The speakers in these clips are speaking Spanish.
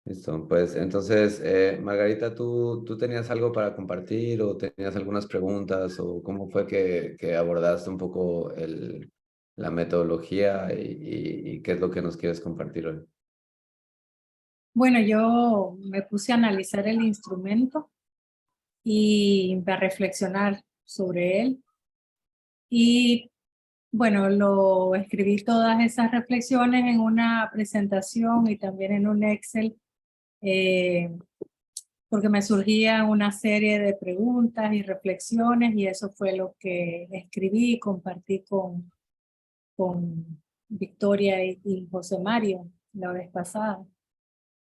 Listo, pues entonces, Margarita, ¿tú tenías algo para compartir o tenías algunas preguntas o cómo fue que abordaste un poco la metodología y qué es lo que nos quieres compartir hoy? Bueno, yo me puse a analizar el instrumento y a reflexionar sobre él. Y bueno, lo escribí todas esas reflexiones en una presentación y también en un Excel, eh, porque me surgía una serie de preguntas y reflexiones y eso fue lo que escribí y compartí con Victoria y José Mario la vez pasada.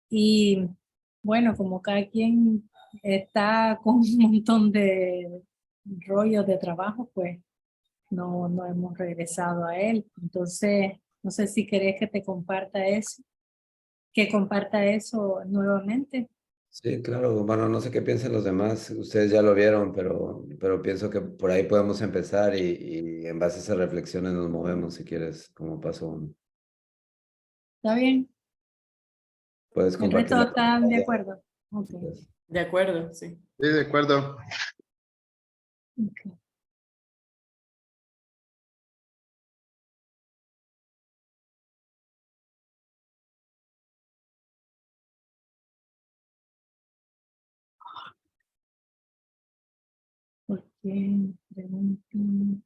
Y bueno, como cada quien está con un montón de rollos de trabajo, pues no hemos regresado a él. Entonces, no sé si querés que te comparta eso, que comparta eso nuevamente. Sí, claro, bueno, no sé qué piensen los demás, ustedes ya lo vieron, pero pienso que por ahí podemos empezar y en base a esas reflexiones nos movemos si quieres, como paso uno. ¿Está bien? Puedes ¿El compartir resto la están de pantalla. acuerdo? Ok. Si quieres. De acuerdo, sí. Sí, de acuerdo. Ok. ¿Por qué? Preguntan.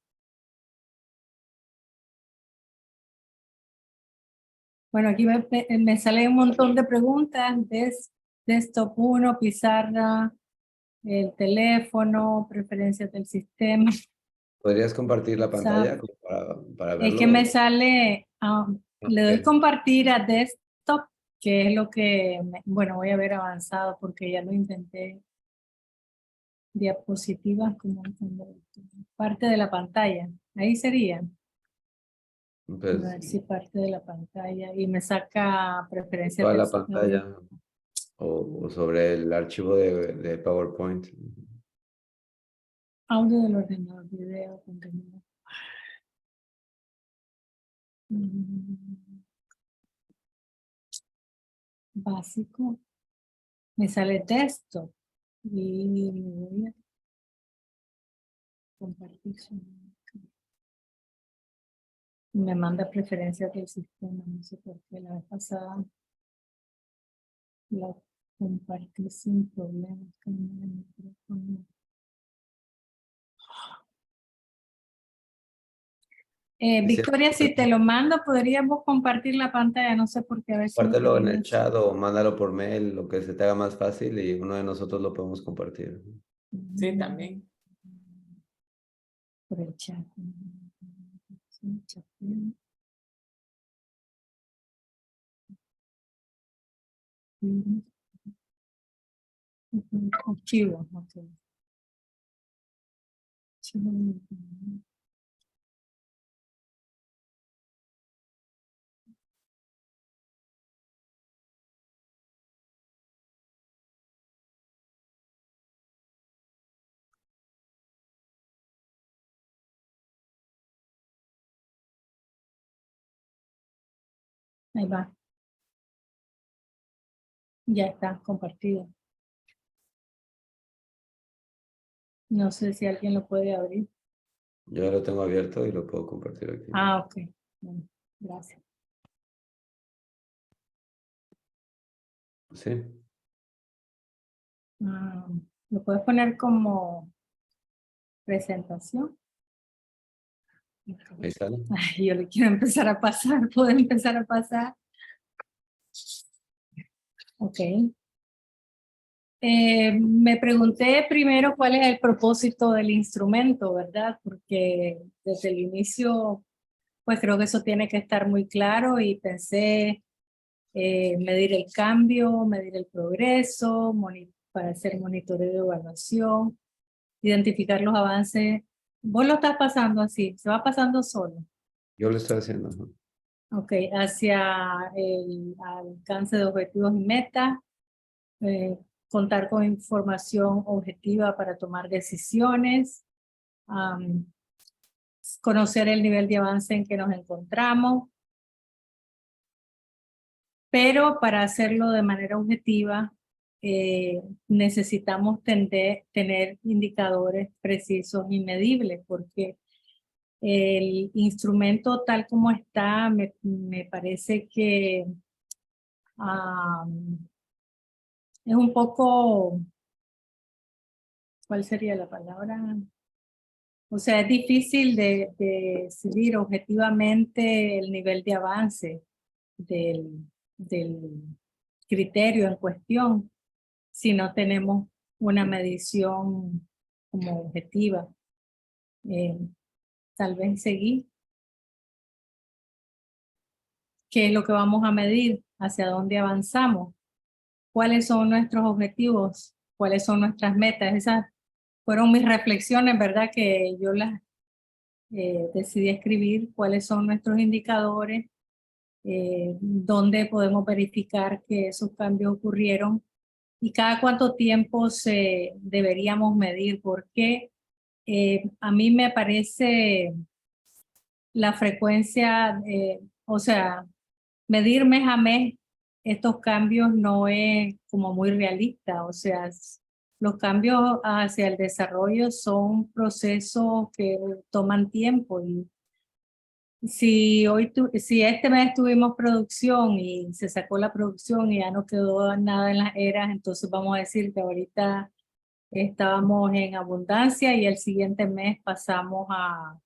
Bueno, aquí me sale un montón de preguntas. Desktop 1, pizarra, el teléfono, preferencias del sistema, ¿Podrías compartir la WhatsApp. pantalla como para Es que verlo? me sale, le doy Ok. compartir a desktop, que es lo que, bueno, voy a ver avanzado porque ya lo intenté. Diapositivas como parte de la pantalla. Ahí sería. A Pues ver si parte de la pantalla y me saca preferencias toda del la sistema. pantalla o sobre el archivo de PowerPoint. Audio del ordenador, video, contenido. Básico. Me sale texto y voy a compartir. Me manda preferencias del sistema, no sé por qué. La vez pasada la compartí sin problemas con el micrófono. Es cierto, Victoria, si te lo mando, podríamos compartir la pantalla, no sé por qué, a ver si me compártelo en el ayudas. chat o mándalo por mail, lo que se te haga más fácil y uno de nosotros lo podemos compartir. Sí, también. Por el chat. Sí, chat. Archivo, ok. Archivo. Ahí va. Ya está compartido. No sé si alguien lo puede abrir. Yo ya lo tengo abierto y lo puedo compartir aquí. Ah, ok. Bueno, gracias. Sí, ¿Lo puedes poner como presentación? ahí sale. Ay, yo le quiero empezar a pasar. ¿Puedo empezar a pasar? Ok. Me pregunté primero cuál es el propósito del instrumento, ¿verdad? Porque desde el inicio, pues creo que eso tiene que estar muy claro y pensé medir el cambio, medir el progreso, para hacer monitoreo de evaluación, identificar los avances. Vos lo estás pasando así, se va pasando solo. Yo lo estoy haciendo. Ajá. Ok, hacia el alcance de objetivos y metas, contar con información objetiva para tomar decisiones, conocer el nivel de avance en que nos encontramos, pero para hacerlo de manera objetiva necesitamos tener indicadores precisos y medibles, porque el instrumento tal como está me parece que es un poco, ¿cuál sería la palabra? O sea, es difícil de decidir objetivamente el nivel de avance del criterio en cuestión si no tenemos una medición como objetiva. Tal vez seguir qué es lo que vamos a medir, hacia dónde avanzamos, cuáles son nuestros objetivos, cuáles son nuestras metas. Esas fueron mis reflexiones, ¿verdad? Que yo las decidí escribir, cuáles son nuestros indicadores, dónde podemos verificar que esos cambios ocurrieron y cada cuánto tiempo deberíamos medir, porque a mí me parece la frecuencia, o sea, medir mes a mes estos cambios no es como muy realista, o sea, los cambios hacia el desarrollo son procesos que toman tiempo y si este mes tuvimos producción y se sacó la producción y ya no quedó nada en las eras, entonces vamos a decir que ahorita estábamos en abundancia y el siguiente mes pasamos a,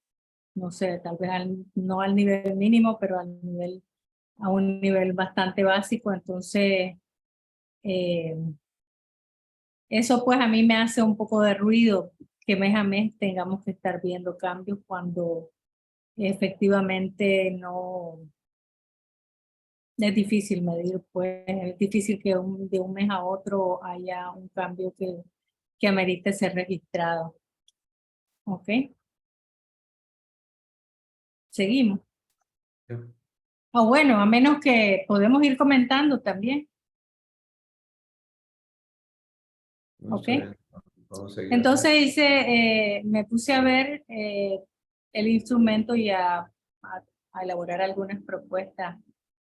no sé, tal vez no al nivel mínimo, pero a un nivel bastante básico. Entonces, eh, eso pues a mí me hace un poco de ruido que mes a mes tengamos que estar viendo cambios cuando efectivamente no es difícil medir, pues es difícil que de un mes a otro haya un cambio que amerite ser registrado. ¿Ok? Seguimos. Sí. O bueno, a menos que podemos ir comentando también. No, ¿Ok? está bien. Vamos a seguir así. Entonces me puse a ver el instrumento y a elaborar algunas propuestas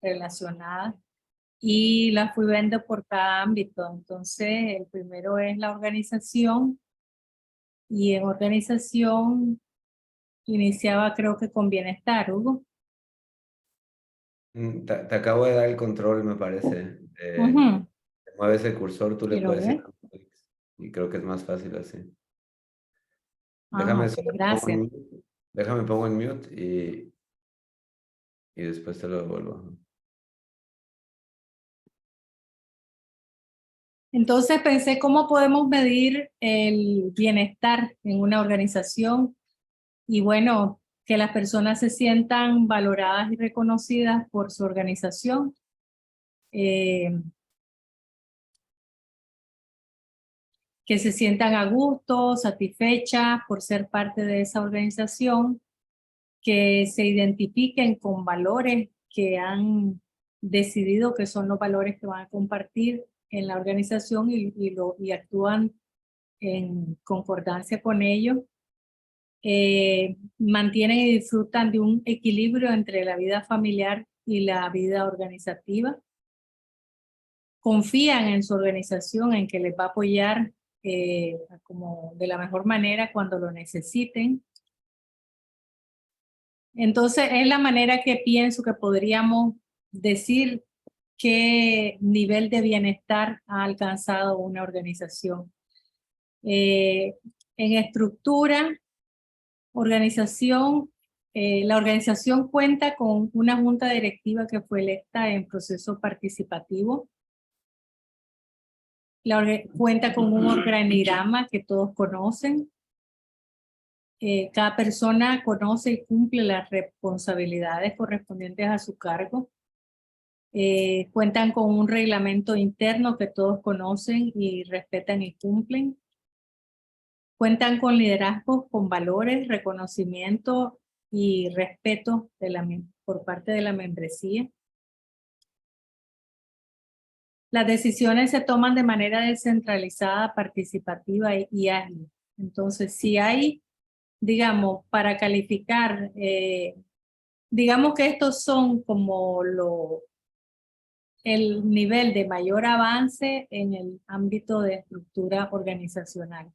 relacionadas y las fui viendo por cada ámbito. Entonces, el primero es la organización y en organización iniciaba creo que con bienestar, Hugo. Te acabo de dar el control, me parece. Ujú. Te mueves el cursor, tú le Quiero puedes ir ver. dando clics, y creo que es más fácil así. Ah, Déjame ok, solo pongo en gracias. mute, déjame pongo en mute y después te lo devuelvo. Entonces pensé cómo podemos medir el bienestar en una organización y bueno, que las personas se sientan valoradas y reconocidas por su organización. Que se sientan a gusto, satisfechas por ser parte de esa organización, que se identifiquen con valores que han decidido que son los valores que van a compartir en la organización y actúan en concordancia con ellos. Mantienen y disfrutan de un equilibrio entre la vida familiar y la vida organizativa. Confían en su organización, en que les va a apoyar como de la mejor manera cuando lo necesiten. Entonces, es la manera que pienso que podríamos decir qué nivel de bienestar ha alcanzado una organización. En estructura, organización, la organización cuenta con una junta directiva que fue electa en proceso participativo. Cuenta con un organigrama que todos conocen. Cada persona conoce y cumple las responsabilidades correspondientes a su cargo. Cuentan con un reglamento interno que todos conocen y respetan y cumplen. Cuentan con liderazgos con valores, reconocimiento y respeto por parte de la membresía. Las decisiones se toman de manera descentralizada, participativa y ágil. Entonces, si hay, digamos, para calificar, digamos que estos son como el nivel de mayor avance en el ámbito de estructura organizacional.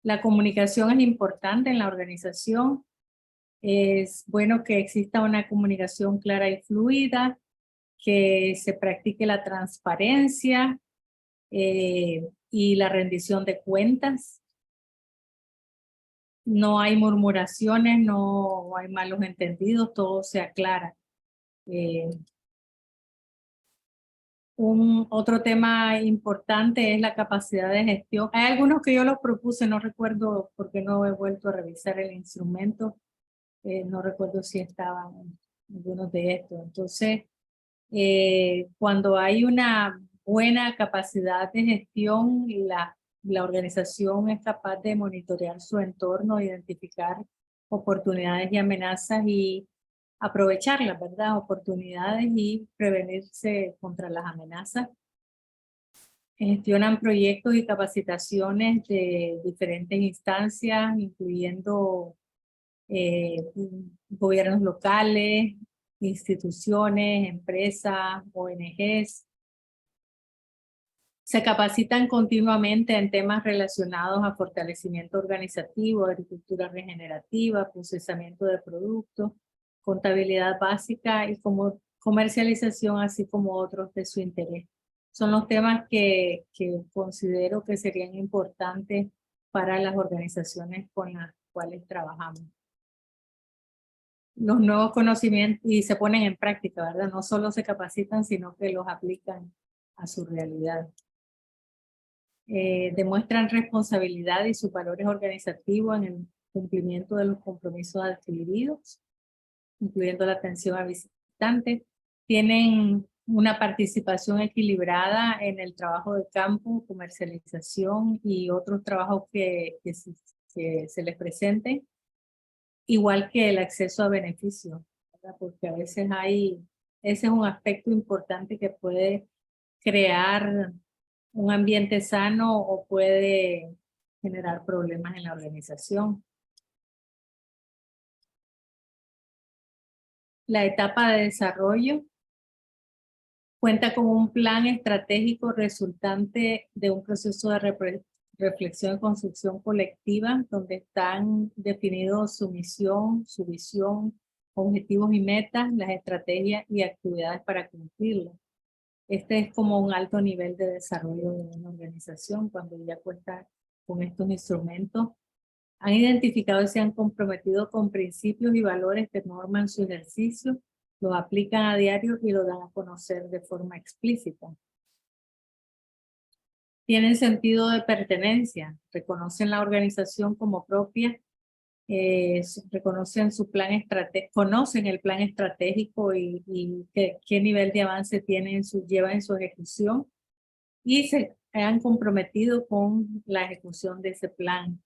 La comunicación es importante en la organización. Es bueno que exista una comunicación clara y fluida, que se practique la transparencia y la rendición de cuentas. No hay murmuraciones, no hay malos entendidos, todo se aclara. Otro tema importante es la capacidad de gestión. Hay algunos que yo los propuse, no recuerdo porque no he vuelto a revisar el instrumento. No recuerdo si estaban algunos de estos. Entonces, cuando hay una buena capacidad de gestión, la organización es capaz de monitorear su entorno, identificar oportunidades y amenazas y aprovecharlas, ¿verdad? Oportunidades y prevenirse contra las amenazas. Gestionan proyectos y capacitaciones de diferentes instancias, incluyendo gobiernos locales, instituciones, empresas, ONGs. Se capacitan continuamente en temas relacionados a fortalecimiento organizativo, agricultura regenerativa, procesamiento de productos, contabilidad básica y como comercialización, así como otros de su interés. Son los temas que considero que serían importantes para las organizaciones con las cuales trabajamos. Los nuevos conocimientos y se ponen en práctica, ¿verdad? No solo se capacitan, sino que los aplican a su realidad. Demuestran responsabilidad y sus valores organizativos en el cumplimiento de los compromisos adquiridos, incluyendo la atención a visitantes. Tienen una participación equilibrada en el trabajo de campo, comercialización y otros trabajos que se les presenten, igual que el acceso a beneficios, ¿verdad? Porque a veces ese es un aspecto importante que puede crear un ambiente sano o puede generar problemas en la organización. La etapa de desarrollo cuenta con un plan estratégico resultante de un proceso de reflexión y construcción colectiva, donde están definidos su misión, su visión, objetivos y metas, las estrategias y actividades para cumplirlas. Este es como un alto nivel de desarrollo de una organización cuando ya cuenta con estos instrumentos. Han identificado y se han comprometido con principios y valores que norman su ejercicio, los aplican a diario y lo dan a conocer de forma explícita. Tienen sentido de pertenencia, reconocen la organización como propia, reconocen su plan estratégico, conocen el plan estratégico y qué nivel de avance lleva en su ejecución y se han comprometido con la ejecución de ese plan.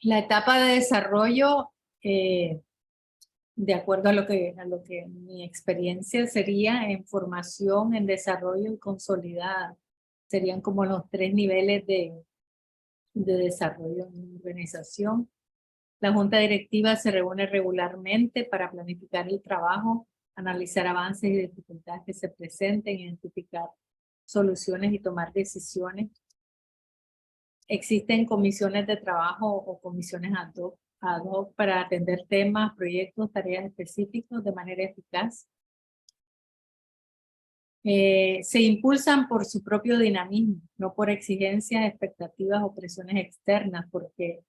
La etapa de desarrollo, de acuerdo a lo que mi experiencia sería en formación, en desarrollo y consolidada. Serían como los 3 niveles de desarrollo en una organización. La junta directiva se reúne regularmente para planificar el trabajo, analizar avances y dificultades que se presenten, identificar soluciones y tomar decisiones. Existen comisiones de trabajo o comisiones ad hoc para atender temas, proyectos, tareas específicos de manera eficaz. Se impulsan por su propio dinamismo, no por exigencias, expectativas o presiones externas, porque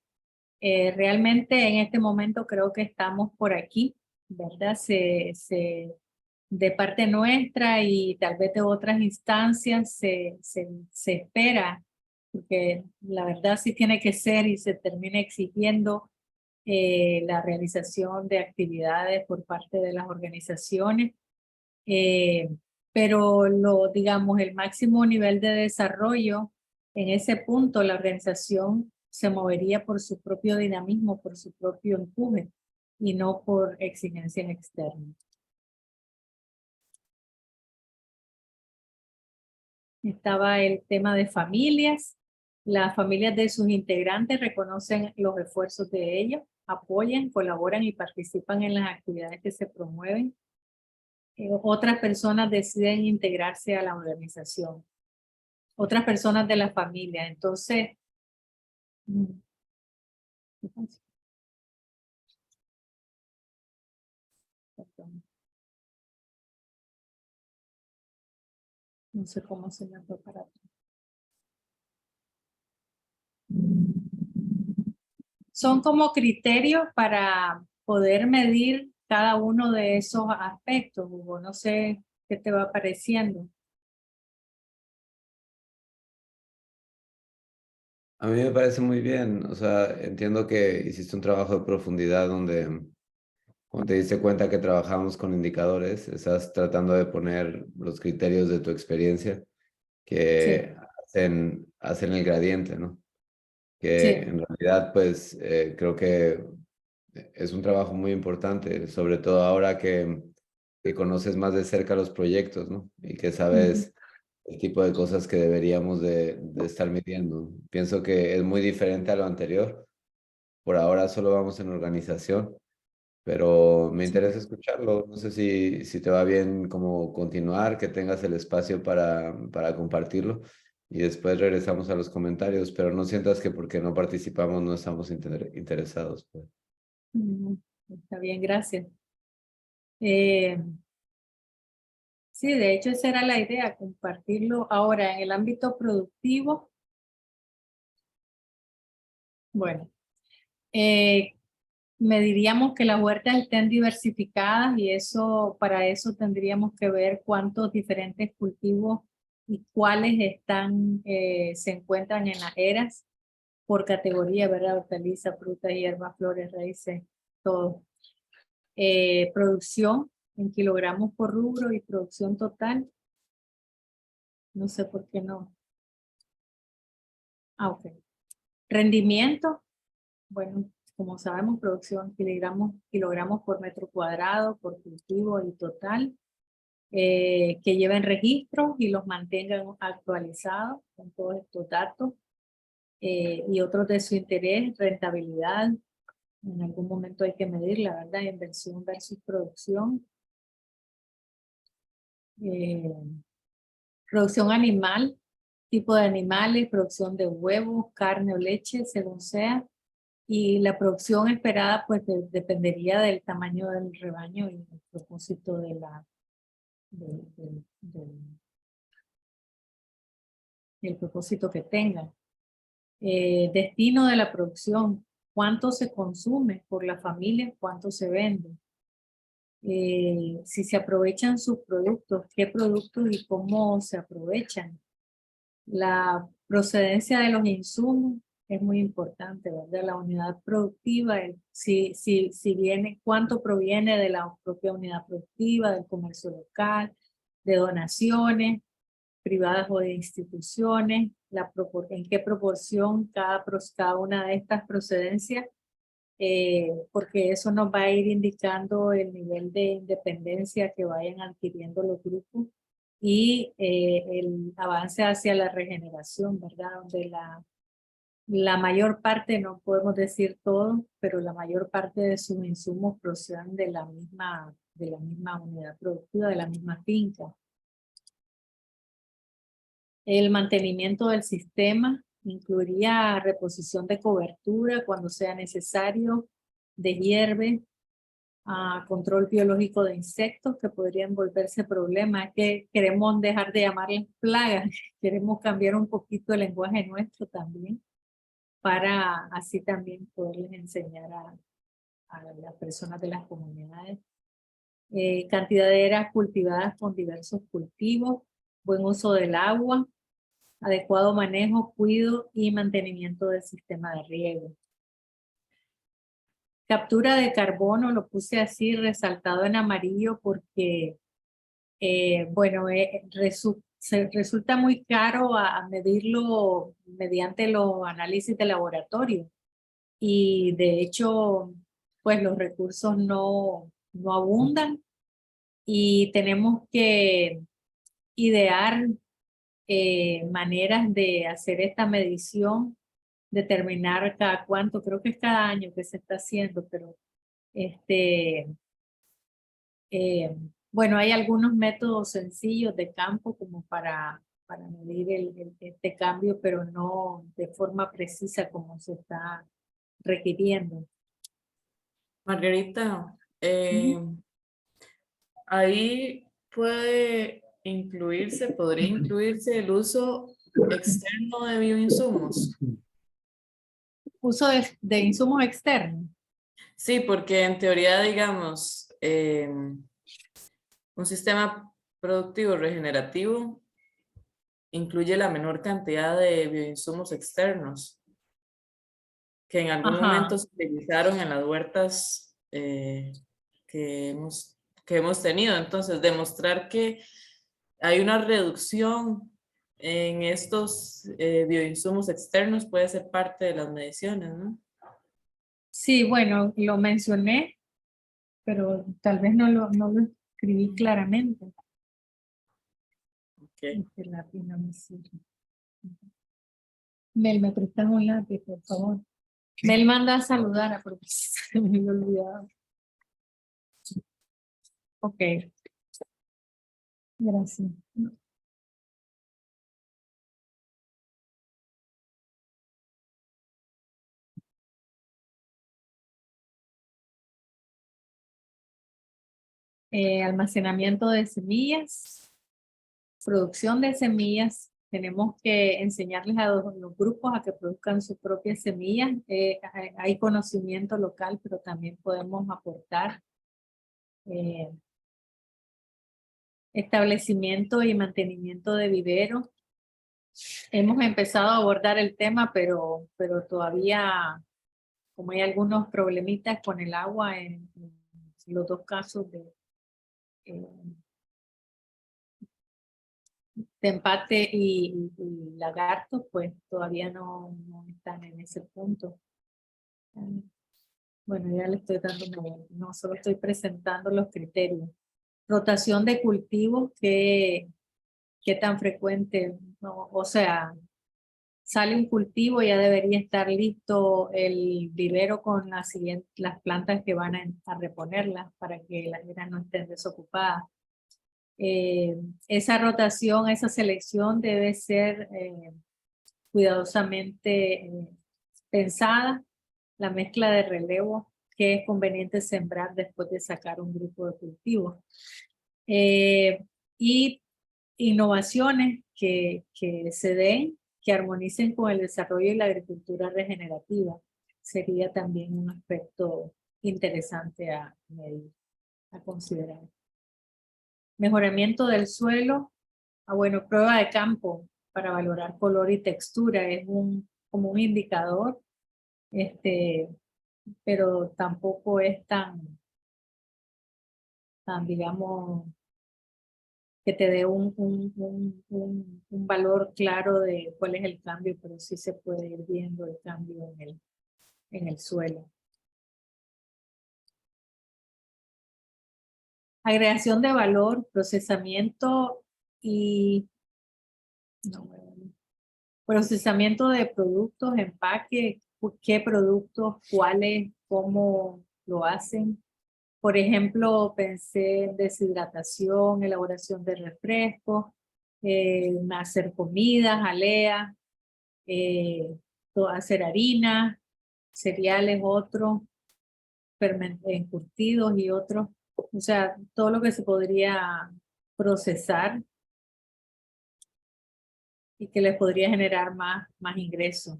realmente en este momento creo que estamos por aquí, ¿verdad? De parte nuestra y tal vez de otras instancias se espera, porque la verdad sí tiene que ser y se termina exigiendo la realización de actividades por parte de las organizaciones. Pero digamos, el máximo nivel de desarrollo, en ese punto la organización se movería por su propio dinamismo, por su propio empuje y no por exigencias externas. Estaba el tema de familias. Las familias de sus integrantes reconocen los esfuerzos de ellos, apoyan, colaboran y participan en las actividades que se promueven. Otras personas deciden integrarse a la organización. Otras personas de la familia. Entonces, no sé cómo se me fue para atrás. Son como criterios para poder medir cada uno de esos aspectos, Hugo. No sé qué te va pareciendo. A mí me parece muy bien, o sea, entiendo que hiciste un trabajo de profundidad donde, cuando te diste cuenta que trabajamos con indicadores, estás tratando de poner los criterios de tu experiencia Sí, que hacen el gradiente, ¿no? Que sí. en realidad, pues, creo que es un trabajo muy importante, sobre todo ahora que conoces más de cerca los proyectos, ¿no? Y que Ujú. sabes el tipo de cosas que deberíamos de estar midiendo. Pienso que es muy diferente a lo anterior. Por ahora solo vamos en organización, pero me Sí. interesa escucharlo. No sé si te va bien como continuar, que tengas el espacio para compartirlo y después regresamos a los comentarios, pero no sientas que porque no participamos no estamos interesados, pues. Ujú. Está bien, gracias. Eh, sí, de hecho esa era la idea, compartirlo. Ahora, en el ámbito productivo, bueno, eh, mediríamos que las huertas estén diversificadas y eso, para eso tendríamos que ver cuántos diferentes cultivos y cuáles están, se encuentran en las eras por categoría, ¿verdad? Hortalizas, frutas, hierbas, flores, raíces, todo. Producción en kilogramos por rubro y producción total. No sé por qué no. Ah, ok. Rendimiento. Bueno, como sabemos, producción kilogramos por metro cuadrado, por cultivo y total. Que lleven registros y los mantengan actualizados con todos estos datos. Y otros de su interés, rentabilidad. En algún momento hay que medir, la verdad, inversión versus producción. Eh, Producción animal, tipo de animales, producción de huevos, carne o leche, según sea. Y la producción esperada, pues dependería del tamaño del rebaño y el propósito de el propósito que tenga. Destino de la producción, cuánto se consume por la familia, cuánto se vende. Si se aprovechan sus productos, qué productos y cómo se aprovechan. La procedencia de los insumos es muy importante, ¿verdad? La unidad productiva, si viene, cuánto proviene de la propia unidad productiva, del comercio local, de donaciones privadas o de instituciones, en qué proporción cada una de estas procedencias, porque eso nos va a ir indicando el nivel de independencia que vayan adquiriendo los grupos y el avance hacia la regeneración, ¿verdad? Donde la mayor parte, no podemos decir todo, pero la mayor parte de sus insumos proceden de la misma unidad productiva, de la misma finca. El mantenimiento del sistema incluiría reposición de cobertura cuando sea necesario, de hierve, control biológico de insectos que podrían volverse problemas, que queremos dejar de llamarles plagas, queremos cambiar un poquito el lenguaje nuestro también, para así también poderles enseñar a las personas de las comunidades. Cantidad de eras cultivadas con diversos cultivos, buen uso del agua, adecuado manejo, cuidado y mantenimiento del sistema de riego. Captura de carbono, lo puse así resaltado en amarillo porque, bueno, resulta muy caro a medirlo mediante los análisis de laboratorio. Y de hecho, pues los recursos no abundan y tenemos que idear maneras de hacer esta medición, determinar cada cuánto, creo que es cada año que se está haciendo, pero bueno, hay algunos métodos sencillos de campo como para medir este cambio, pero no de forma precisa como se está requiriendo. Margarita, ahí podría incluirse el uso externo de bioinsumos. Uso de insumos externos. Sí, porque en teoría, digamos, un sistema productivo regenerativo incluye la menor cantidad de bioinsumos externos que en algún momento se utilizaron en las huertas que hemos tenido. Entonces, demostrar que hay una reducción en estos bioinsumos externos puede ser parte de las mediciones, ¿no? Sí, bueno, lo mencioné, pero tal vez no lo escribí claramente. Okay. Este lápiz no me sirve. Mel, ¿me prestas un lápiz, por favor? Mel manda a saludar a porque se me había olvidado. Ok. Gracias. Almacenamiento de semillas, producción de semillas. Tenemos que enseñarles a los grupos a que produzcan sus propias semillas. Hay conocimiento local, pero también podemos aportar establecimiento y mantenimiento de viveros. Hemos empezado a abordar el tema, pero todavía, como hay algunos problemitas con el agua en los dos casos de empate y lagarto, pues todavía no están en ese punto. Bueno, ya le estoy dando no solo estoy presentando los criterios. Rotación de cultivos, ¿qué tan frecuente? No, o sea, sale un cultivo, ya debería estar listo el vivero con las plantas que van a reponerlas para que las eras no estén desocupadas. Esa rotación, esa selección debe ser cuidadosamente pensada. La mezcla de relevo que es conveniente sembrar después de sacar un grupo de cultivos. Y innovaciones que se den, que armonicen con el desarrollo y la agricultura regenerativa. Sería también un aspecto interesante a medir, a considerar. Mejoramiento del suelo. Bueno, prueba de campo para valorar color y textura. Es como un indicador, pero tampoco es tan digamos, que te dé un valor claro de cuál es el cambio, pero sí se puede ir viendo el cambio en el suelo. Agregación de valor, procesamiento y procesamiento de productos, empaque, qué productos, cuáles, cómo lo hacen. Por ejemplo, pensé en deshidratación, elaboración de refrescos, hacer comidas, jalea, hacer harina, cereales, otros, encurtidos y otros. O sea, todo lo que se podría procesar y que les podría generar más ingresos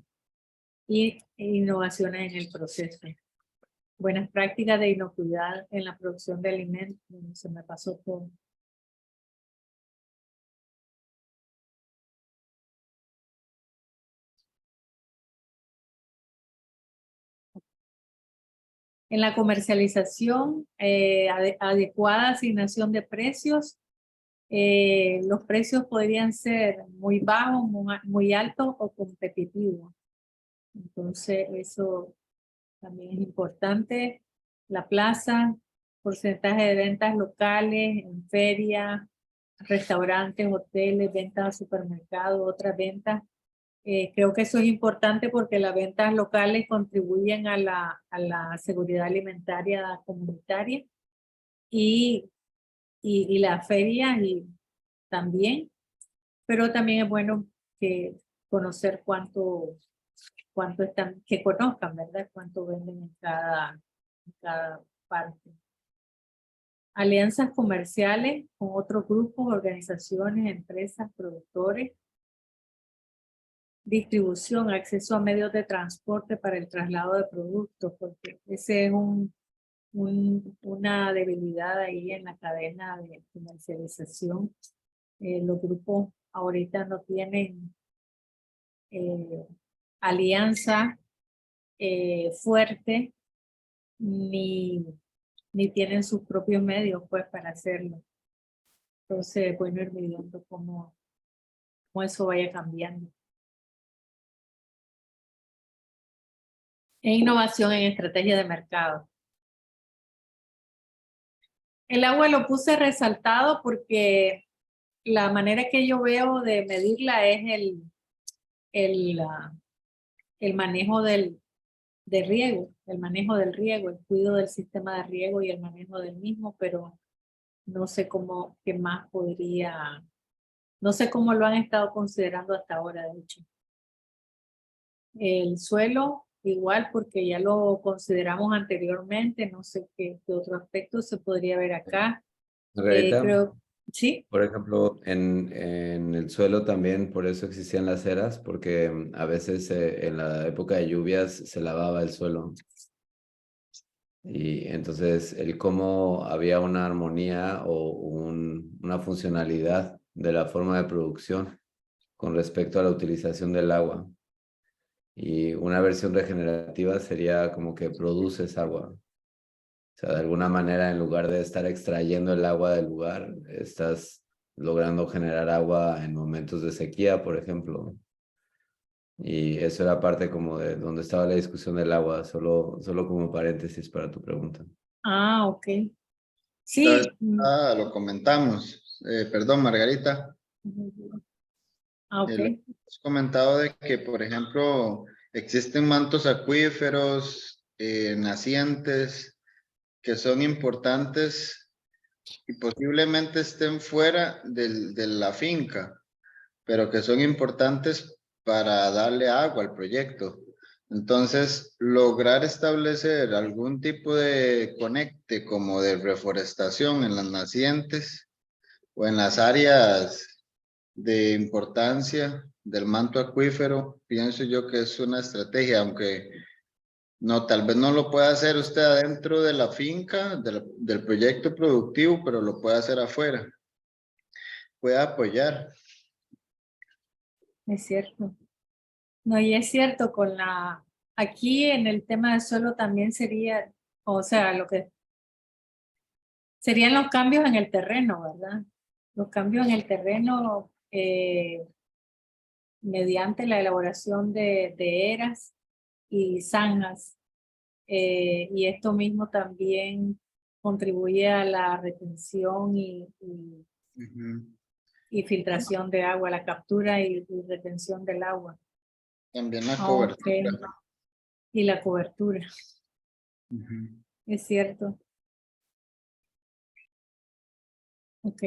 y innovaciones en el proceso. Buenas prácticas de inocuidad en la producción de alimentos. Se me pasó todo. En la comercialización, adecuada asignación de precios. Los precios podrían ser muy bajos, muy altos o competitivos. Entonces, eso también es importante. La plaza, porcentaje de ventas locales, en feria, restaurantes, hoteles, ventas a supermercados, otras ventas. Creo que eso es importante porque las ventas locales contribuyen a la seguridad alimentaria comunitaria y las ferias y también, pero también es bueno que conocer cuánto están, que conozcan, ¿verdad? Cuánto venden en cada parte. Alianzas comerciales con otros grupos, organizaciones, empresas, productores. Distribución, acceso a medios de transporte para el traslado de productos, porque ese es una debilidad ahí en la cadena de comercialización. Los grupos ahorita no tienen alianza fuerte ni tienen sus propios medios pues para hacerlo. Entonces, bueno, ir viendo cómo eso vaya cambiando. E innovación en estrategia de mercado. El agua lo puse resaltado porque la manera que yo veo de medirla es el manejo de riego, el manejo del riego, el cuidado del sistema de riego y el manejo del mismo, pero no sé qué más podría, no sé cómo lo han estado considerando hasta ahora, de hecho. El suelo, igual, porque ya lo consideramos anteriormente, no sé qué otro aspecto se podría ver acá. Margarita, Creo, sí. por ejemplo, en el suelo también, por eso existían las eras, porque a veces en la época de lluvias se lavaba el suelo. Y entonces el cómo había una armonía o una funcionalidad de la forma de producción con respecto a la utilización del agua. Y una versión regenerativa sería como que produces agua. O sea, de alguna manera, en lugar de estar extrayendo el agua del lugar, estás logrando generar agua en momentos de sequía, por ejemplo. Y eso era parte como de donde estaba la discusión del agua, solo como paréntesis para tu pregunta. Ah, ok. Entonces, Sí. lo comentamos. Perdón, Margarita. Ah, ok. Hemos comentado de que, por ejemplo, existen mantos acuíferos, nacientes, que son importantes y posiblemente estén fuera de la finca, pero que son importantes para darle agua al proyecto. Entonces, lograr establecer algún tipo de conecte como de reforestación en las nacientes o en las áreas de importancia del manto acuífero, pienso yo que es una estrategia, aunque no, tal vez no lo pueda hacer usted adentro de la finca, del proyecto productivo, pero lo puede hacer afuera. Puede apoyar. Es cierto. No, y es cierto, aquí en el tema del suelo también sería, o sea, lo que serían los cambios en el terreno, ¿verdad? Los cambios en el terreno mediante la elaboración de eras y zanjas. Y esto mismo también contribuye a la retención y filtración de agua, la captura y retención del agua. También la Ok. cobertura. Y la cobertura, es cierto. Ok.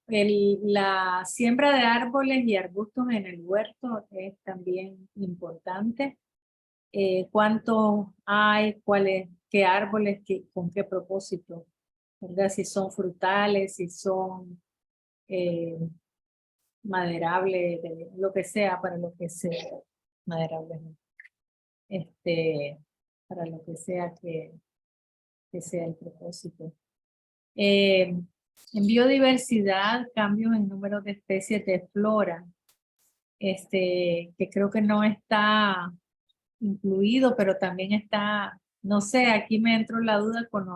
La siembra de árboles y arbustos en el huerto es también importante. ¿Cuántos hay? ¿Cuáles? ¿Qué árboles? ¿Con qué propósito? ¿Verdad? Si son frutales, si son maderables, lo que sea, para lo que sea. Maderables, ¿no? Para lo que sea que sea el propósito. En biodiversidad, cambios en número de especies de flora, que creo que no está incluido, pero también está, no sé, aquí me entró la duda con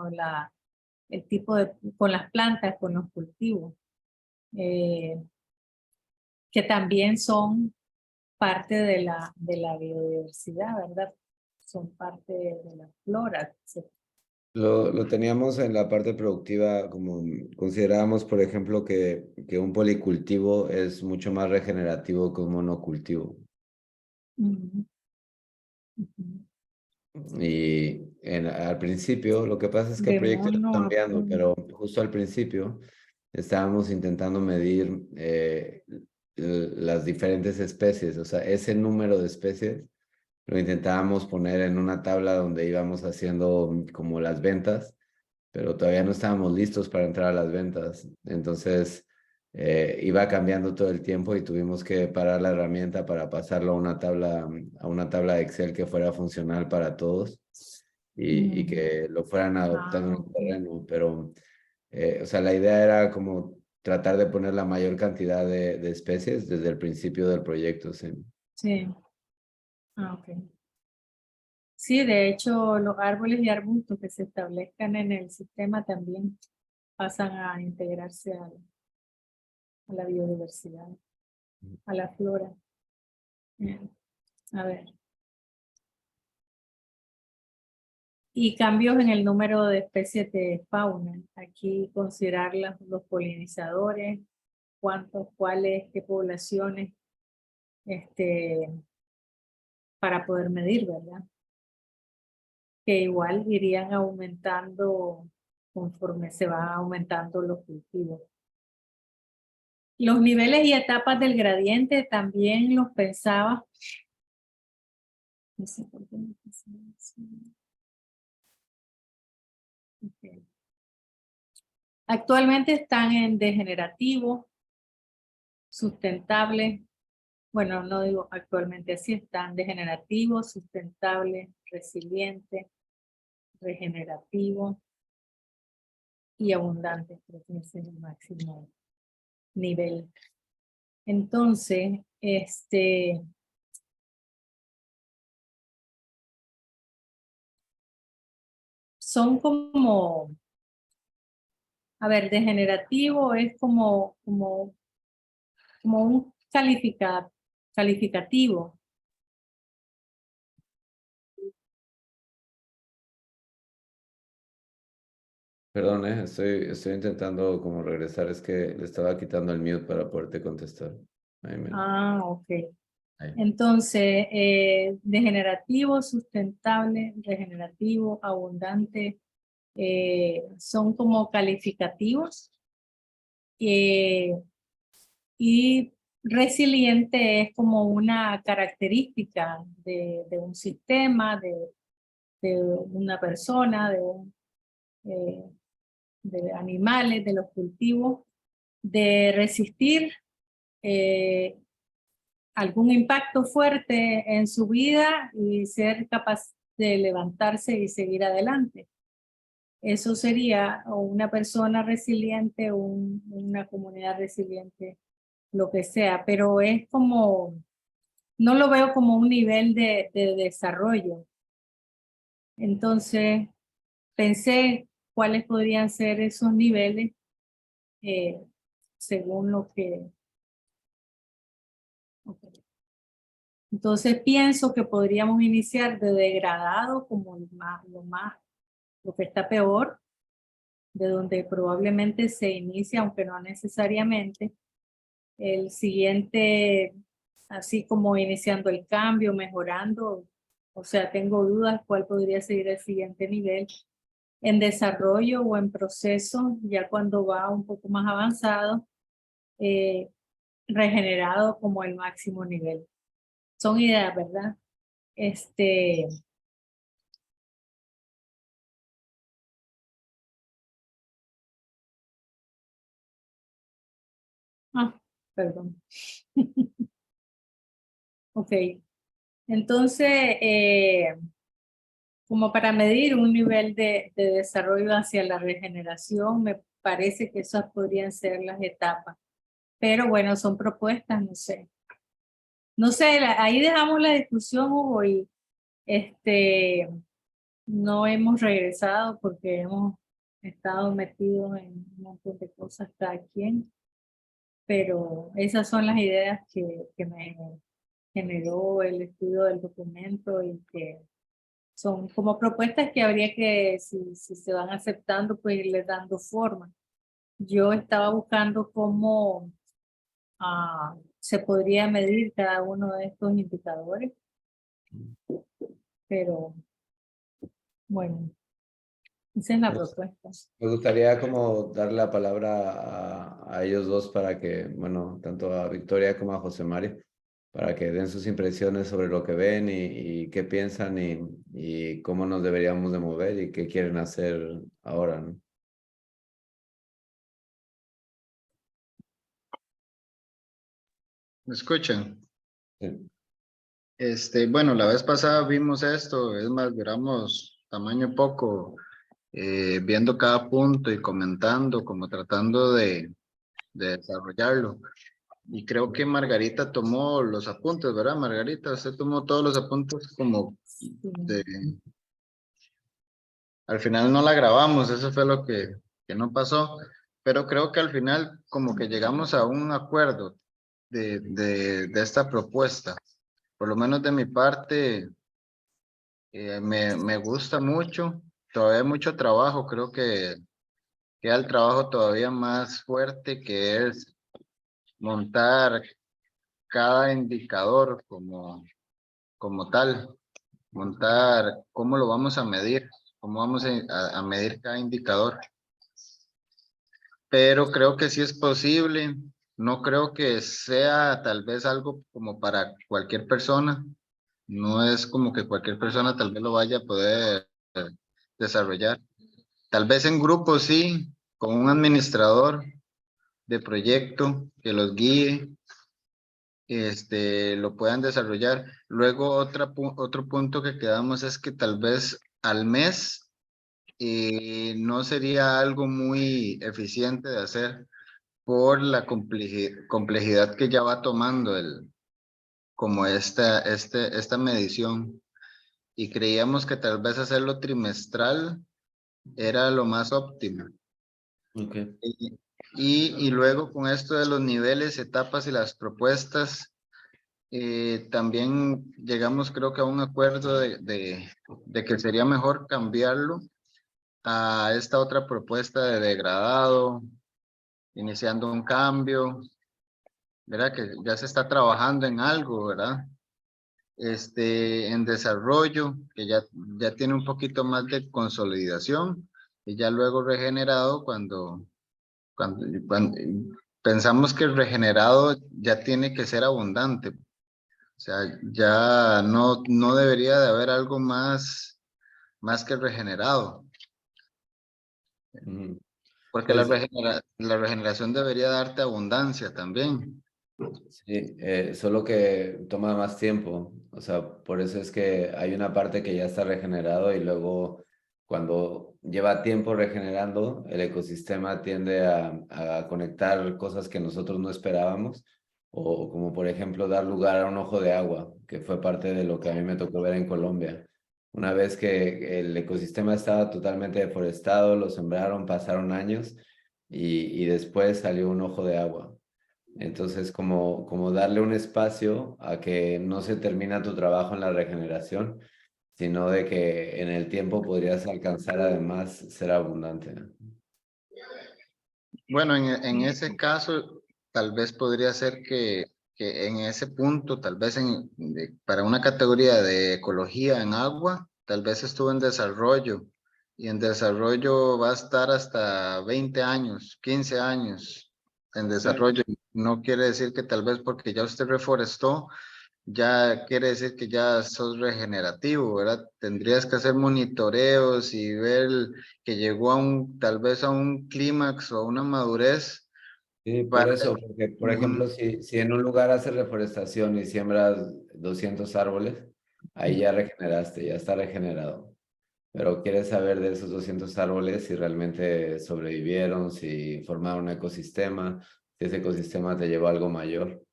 el tipo con las plantas, con los cultivos, que también son parte de la biodiversidad, ¿verdad? Son parte de la flora, Lo teníamos en la parte productiva, como considerábamos, por ejemplo, que un policultivo es mucho más regenerativo que un monocultivo. Ujú, ujú. Y al principio, lo que pasa es que el De proyecto está mono a cambiando, puno. pero justo al principio estábamos intentando medir las diferentes especies, o sea, ese número de especies lo intentábamos poner en una tabla donde íbamos haciendo como las ventas, pero todavía no estábamos listos para entrar a las ventas. Entonces, iba cambiando todo el tiempo y tuvimos que parar la herramienta para pasarlo a una tabla de Excel que fuera funcional para todos y Mm, que lo fueran adoptando en ah, el ok. terreno. Pero, o sea, la idea era como tratar de poner la mayor cantidad de especies desde el principio del proyecto, sí. Sí, ah, ok. Sí, de hecho, los árboles y arbustos que se establezcan en el sistema también pasan a integrarse a la biodiversidad, a la flora. A ver. Y cambios en el número de especies de fauna. Aquí considerar los polinizadores, cuántos, cuáles, qué poblaciones, para poder medir, ¿verdad? Que igual irían aumentando conforme se van aumentando los cultivos. Los niveles y etapas del gradiente también los pensaba. No sé por qué me pasa eso. Ok. Actualmente están en degenerativo, sustentable. Bueno, no digo actualmente así, están degenerativo, sustentable, resiliente, regenerativo y abundante. Creo que ese es el máximo nivel. Entonces, son como, a ver, degenerativo es como un calificativo. Perdón, estoy intentando como regresar, es que le estaba quitando el mute para poderte contestar. Ahí Ah, ok. ahí. Entonces, degenerativo, sustentable, regenerativo, abundante, son como calificativos. eh, y resiliente es como una característica de un sistema, de una persona, eh, de animales, de los cultivos, de resistir algún impacto fuerte en su vida y ser capaz de levantarse y seguir adelante. Eso sería o una persona resiliente, una comunidad resiliente, lo que sea, pero es como, no lo veo como un nivel de desarrollo. Entonces, pensé cuáles podrían ser esos niveles eh, según lo que... Okay. Entonces, pienso que podríamos iniciar de degradado como lo que está peor, de donde probablemente se inicia, aunque no necesariamente. El siguiente, así como iniciando el cambio, mejorando, o sea, tengo dudas cuál podría seguir el siguiente nivel. En desarrollo o en proceso, ya cuando va un poco más avanzado, eh, regenerado como el máximo nivel. Son ideas, ¿verdad? Este, ah, perdón. Ok, entonces, como para medir un nivel de desarrollo hacia la regeneración, me parece que esas podrían ser las etapas. Pero bueno, son propuestas, no sé. No sé, ahí dejamos la discusión, Hugo, y no hemos regresado porque hemos estado metidos en un montón de cosas cada quien, pero esas son las ideas que me generó el estudio del documento y que son como propuestas que habría que, si se van aceptando, pues irles dando forma. Yo estaba buscando cómo se podría medir cada uno de estos indicadores, pero bueno, esa es la Pues, propuesta. me gustaría como dar la palabra a ellos dos para que, bueno, tanto a Victoria como a José Mario, para que den sus impresiones sobre lo que ven y qué piensan y cómo nos deberíamos de mover y qué quieren hacer ahora, ¿no? ¿Me escuchan? Sí. Bueno, la vez pasada vimos esto, es más, duramos tamaño poco, viendo cada punto y comentando, como tratando de desarrollarlo. Y creo que Margarita tomó los apuntes, ¿verdad, Margarita? Usted tomó todos los apuntes como Sí. de... Al final no la grabamos, eso fue lo que no pasó, pero creo que al final como que llegamos a un acuerdo de esta propuesta. Por lo menos de mi parte, me gusta mucho, todavía hay mucho trabajo, creo que queda el trabajo todavía más fuerte, que es montar cada indicador como tal, montar cómo lo vamos a medir, cómo vamos a medir cada indicador. Pero creo que sí es posible, no creo que sea tal vez algo como para cualquier persona, no es como que cualquier persona tal vez lo vaya a poder desarrollar. Tal vez en grupo sí, con un administrador de proyecto que los guíe, lo puedan desarrollar. Luego otro punto que quedamos es que tal vez al mes no sería algo muy eficiente de hacer por la complejidad que ya va tomando como esta medición. Y creíamos que tal vez hacerlo trimestral era lo más óptimo. Okay. Y luego con esto de los niveles, etapas y las propuestas, también llegamos creo que a un acuerdo de que sería mejor cambiarlo a esta otra propuesta de degradado, iniciando un cambio, ¿verdad? Que ya se está trabajando en algo, ¿verdad? En desarrollo, que ya tiene un poquito más de consolidación y ya luego regenerado cuando pensamos que el regenerado ya tiene que ser abundante. O sea, ya no debería de haber algo más que regenerado, Ujú. porque Pues la regeneración debería darte abundancia también. sí, solo que toma más tiempo. O sea, por eso es que hay una parte que ya está regenerado y luego cuando lleva tiempo regenerando, el ecosistema tiende a conectar cosas que nosotros no esperábamos, o como por ejemplo dar lugar a un ojo de agua, que fue parte de lo que a mí me tocó ver en Colombia. Una vez que el ecosistema estaba totalmente deforestado, lo sembraron, pasaron años y después salió un ojo de agua. Entonces, como darle un espacio a que no se termina tu trabajo en la regeneración, sino de que en el tiempo podrías alcanzar además ser abundante. Bueno, en ese caso, tal vez podría ser que en ese punto, tal vez para una categoría de ecología en agua, tal vez estuvo en desarrollo y en desarrollo va a estar hasta 20 años, 15 años en desarrollo. No quiere decir que tal vez porque ya usted reforestó, ya quiere decir que ya sos regenerativo, ¿verdad? Tendrías que hacer monitoreos y ver que llegó tal vez a un clímax o a una madurez Sí, por para... eso, porque por ejemplo, Ujú. si en un lugar haces reforestación y siembras 200 árboles, ahí ya regeneraste, ya está regenerado. Pero quieres saber de esos 200 árboles si realmente sobrevivieron, si formaron un ecosistema, si ese ecosistema te llevó a algo mayor.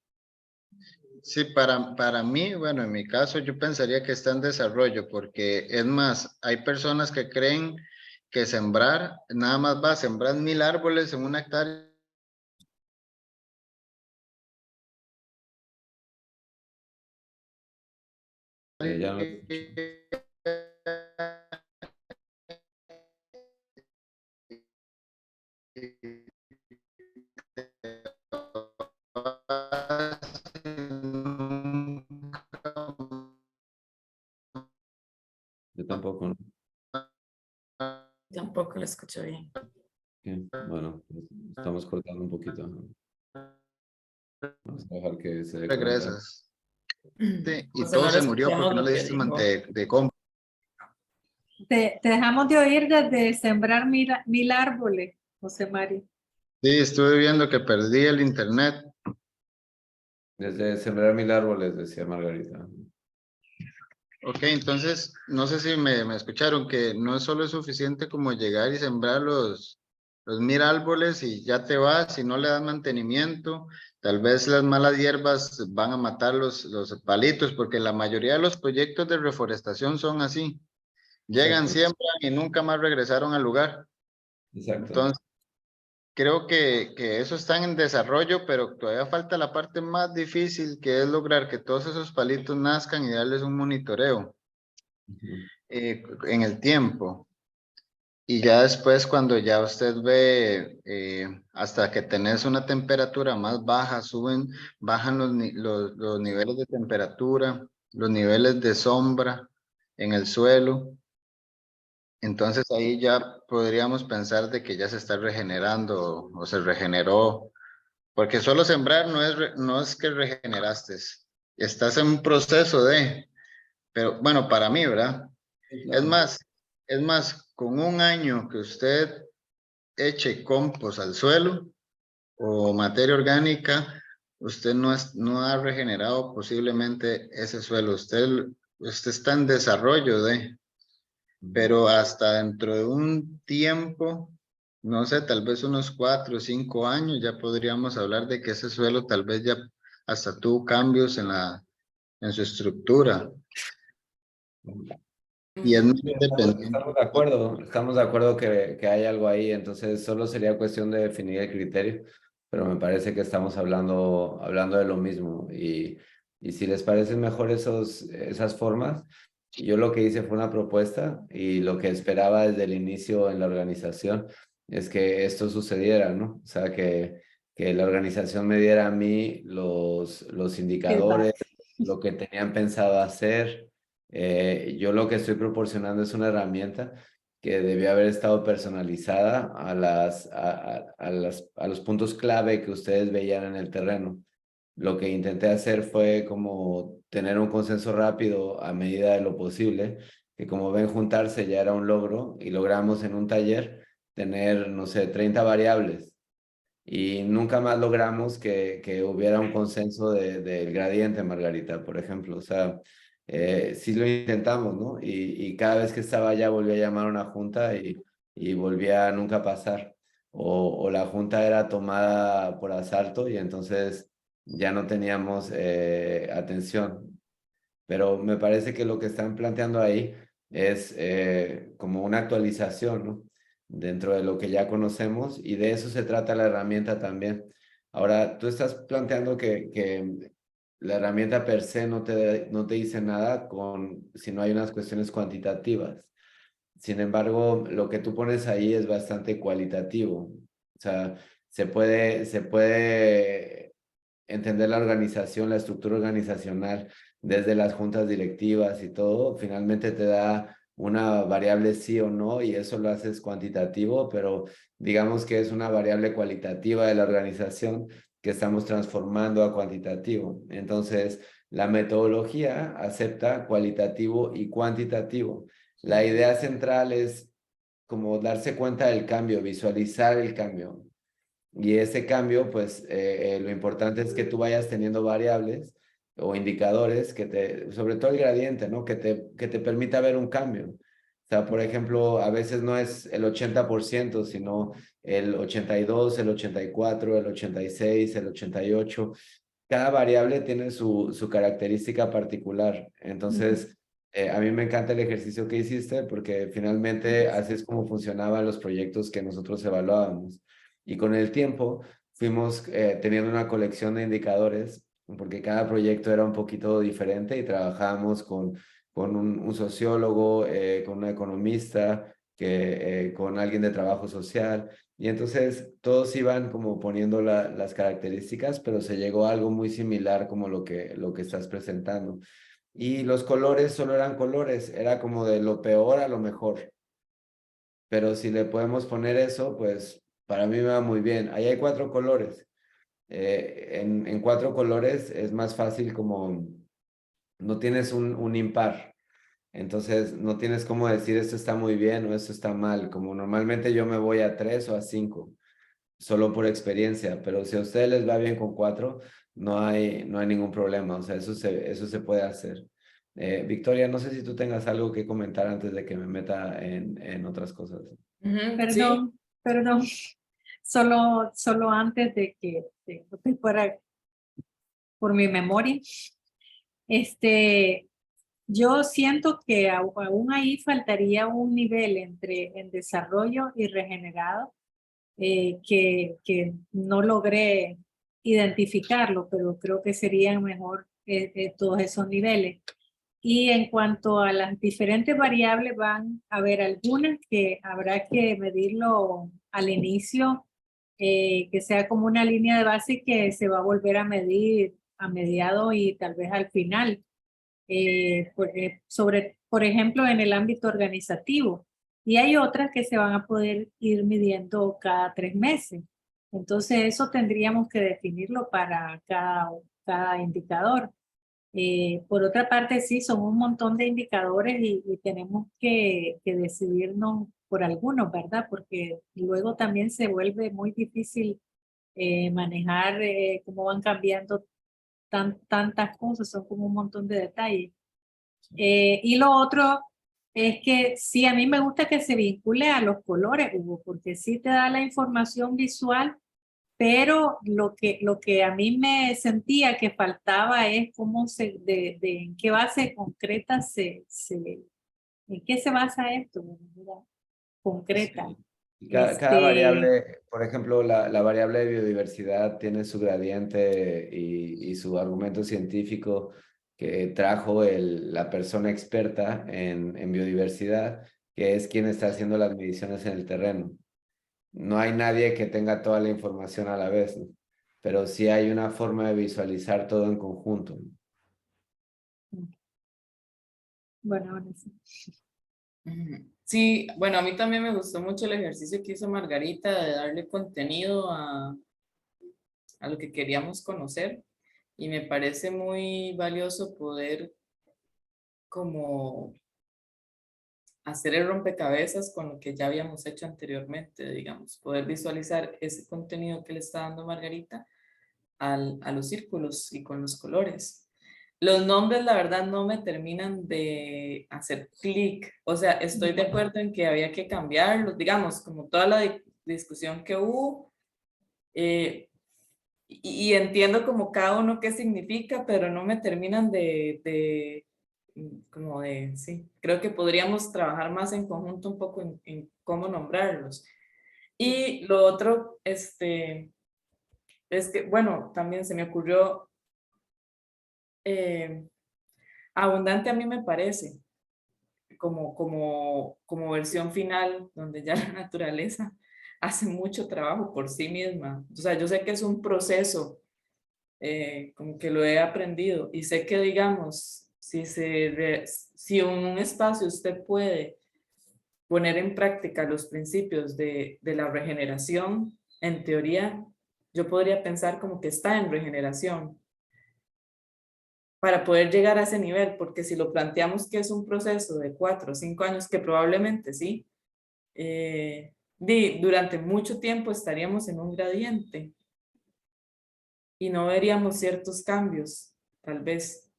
Sí, para mí, bueno, en mi caso yo pensaría que está en desarrollo, porque es más, hay personas que creen que sembrar, nada más va a sembrar 1000 árboles en una hectárea. Ya no lo escucho. Yo tampoco, ¿no? Tampoco lo escucho bien. Sí, bueno, pues, estamos cortando un poquito, ¿no? Vamos a dejar que se dé cuenta. Regresas. Sí, y José, todo no le se murió escuchamos porque no lo le que diste dijo. de compra. Te dejamos de oír desde sembrar 1000 árboles, José Mario. Sí, estuve viendo que perdí el internet. Desde sembrar 1000 árboles, decía Margarita. Ok, entonces, no sé si me escucharon, que no es solo suficiente como llegar y sembrar los 1000 árboles y ya te vas, si no le das mantenimiento, tal vez las malas hierbas van a matar los palitos, porque la mayoría de los proyectos de reforestación son así. Llegan, Exacto, siembran y nunca más regresaron al lugar. exacto. Entonces, creo que eso está en desarrollo, pero todavía falta la parte más difícil, que es lograr que todos esos palitos nazcan y darles un monitoreo Ujú. en el tiempo. Y ya después, cuando ya usted ve, hasta que tenés una temperatura más baja, bajan los niveles de temperatura, los niveles de sombra en el suelo. Entonces ahí ya podríamos pensar de que ya se está regenerando o se regeneró, porque solo sembrar no es que regeneraste, estás en un proceso pero bueno, para mí, ¿verdad? Sí, Es claro. más, es más, con un año que usted eche compost al suelo o materia orgánica, usted no ha regenerado posiblemente ese suelo. Usted está en desarrollo pero hasta dentro de un tiempo, no sé, tal vez unos 4 o 5 años, ya podríamos hablar de que ese suelo tal vez ya hasta tuvo cambios en su estructura. Y es muy Ujú. dependiente. Estamos de acuerdo que hay algo ahí, entonces solo sería cuestión de definir el criterio, pero me parece que estamos hablando de lo mismo y si les parecen mejor esas formas, yo lo que hice fue una propuesta y lo que esperaba desde el inicio en la organización es que esto sucediera, ¿no? O sea, que la organización me diera a mí los indicadores, Feedback. lo que tenían pensado hacer. Yo lo que estoy proporcionando es una herramienta que debió haber estado personalizada a los puntos clave que ustedes veían en el terreno. Lo que intenté hacer fue como tener un consenso rápido a medida de lo posible, que como ven juntarse ya era un logro y logramos en un taller tener, no sé, 30 variables y nunca más logramos que hubiera un consenso del gradiente, Margarita, por ejemplo. O sea, sí lo intentamos, ¿no? Y cada vez que estaba allá volvía a llamar a una junta y volvía a nunca pasar. O la junta era tomada por asalto y entonces ya no teníamos atención. Pero me parece que lo que están planteando ahí es como una actualización, ¿no? Dentro de lo que ya conocemos y de eso se trata la herramienta también. Ahora, tú estás planteando que la herramienta per se no te dice nada si no hay unas cuestiones cuantitativas. Sin embargo, lo que tú pones ahí es bastante cualitativo. O sea, se puede entender la organización, la estructura organizacional desde las juntas directivas y todo, finalmente te da una variable sí o no y eso lo haces cuantitativo, pero digamos que es una variable cualitativa de la organización que estamos transformando a cuantitativo. Entonces, la metodología acepta cualitativo y cuantitativo. La idea central es como darse cuenta del cambio, visualizar el cambio. Y ese cambio, pues lo importante es que tú vayas teniendo variables o indicadores sobre todo el gradiente, ¿no? Que te permita ver un cambio. O sea, por ejemplo, a veces no es el 80%, sino el 82, el 84, el 86, el 88. Cada variable tiene su característica particular. Ujú. Entonces, a mí me encanta el ejercicio que hiciste porque finalmente así es como funcionaban los proyectos que nosotros evaluábamos. Y con el tiempo fuimos teniendo una colección de indicadores porque cada proyecto era un poquito diferente y trabajábamos con un sociólogo, con un economista, con alguien de trabajo social. Y entonces todos iban como poniendo las características, pero se llegó a algo muy similar como lo que estás presentando. Y los colores solo eran colores, era como de lo peor a lo mejor. Pero si le podemos poner eso, pues para mí me va muy bien. Ahí hay 4 colores. En 4 colores es más fácil como no tienes un impar. Entonces no tienes como decir esto está muy bien o esto está mal. Como normalmente yo me voy a 3 o a 5, solo por experiencia. Pero si a ustedes les va bien con 4, no hay ningún problema. O sea, eso se puede hacer. Victoria, no sé si tú tengas algo que comentar antes de que me meta en otras cosas. Sí. Perdón, solo antes de que fuera por mi memoria, yo siento que aún ahí faltaría un nivel entre en desarrollo y regenerado, que no logré identificarlo, pero creo que serían mejor todos esos niveles. Y en cuanto a las diferentes variables, van a haber algunas que habrá que medirlo al inicio, que sea como una línea de base que se va a volver a medir a mediado y tal vez al final. Por ejemplo, en el ámbito organizativo. Y hay otras que se van a poder ir midiendo cada 3 meses. Entonces, eso tendríamos que definirlo para cada indicador. Por otra parte, sí, son un montón de indicadores y tenemos que decidirnos por algunos, ¿verdad? Porque luego también se vuelve muy difícil manejar cómo van cambiando tantas cosas, son como un montón de detalles. Y lo otro es que sí, a mí me gusta que se vincule a los colores, Hugo, porque sí te da la información visual, pero lo que a mí me sentía que faltaba es cómo en qué base concreta en qué se basa esto, ¿verdad? Concreta. Sí. Y cada Este, variable, por ejemplo, la variable de biodiversidad tiene su gradiente y su argumento científico que trajo la persona experta en biodiversidad, que es quien está haciendo las mediciones en el terreno. No hay nadie que tenga toda la información a la vez, ¿no? Pero sí hay una forma de visualizar todo en conjunto, ¿no? bueno, ahora sí. Sí, bueno, a mí también me gustó mucho el ejercicio que hizo Margarita de darle contenido a lo que queríamos conocer y me parece muy valioso poder como hacer el rompecabezas con lo que ya habíamos hecho anteriormente, digamos, poder visualizar ese contenido que le está dando Margarita a los círculos y con los colores. Los nombres, la verdad, no me terminan de hacer clic. O sea, estoy de acuerdo en que había que cambiarlos, digamos, como toda la discusión que hubo. Y entiendo como cada uno qué significa, pero no me terminan como de, sí, creo que podríamos trabajar más en conjunto un poco en cómo nombrarlos. Y lo otro, es que, bueno, también se me ocurrió, eh, abundante a mí me parece, como versión final, donde ya la naturaleza hace mucho trabajo por sí misma. O sea, yo sé que es un proceso, como que lo he aprendido y sé que, digamos, si en un espacio usted puede poner en práctica los principios de la regeneración, en teoría, yo podría pensar como que está en regeneración para poder llegar a ese nivel, porque si lo planteamos que es un proceso de 4 o 5 años, que probablemente sí, durante mucho tiempo estaríamos en un gradiente y no veríamos ciertos cambios, tal vez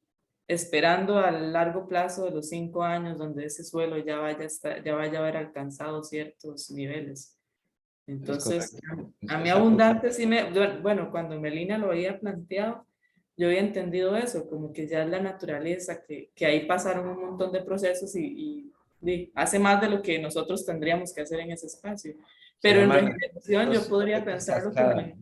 esperando a largo plazo de los 5 años, donde ese suelo ya vaya a haber alcanzado ciertos niveles. Es Entonces, correcto. a mí Está muy abundante sí bueno, cuando Melina lo había planteado, yo había entendido eso, como que ya es la naturaleza, que ahí pasaron un montón de procesos y hace más de lo que nosotros tendríamos que hacer en ese espacio. Se Pero en llama regeneración yo los podría efectos pensarlo cascada. como,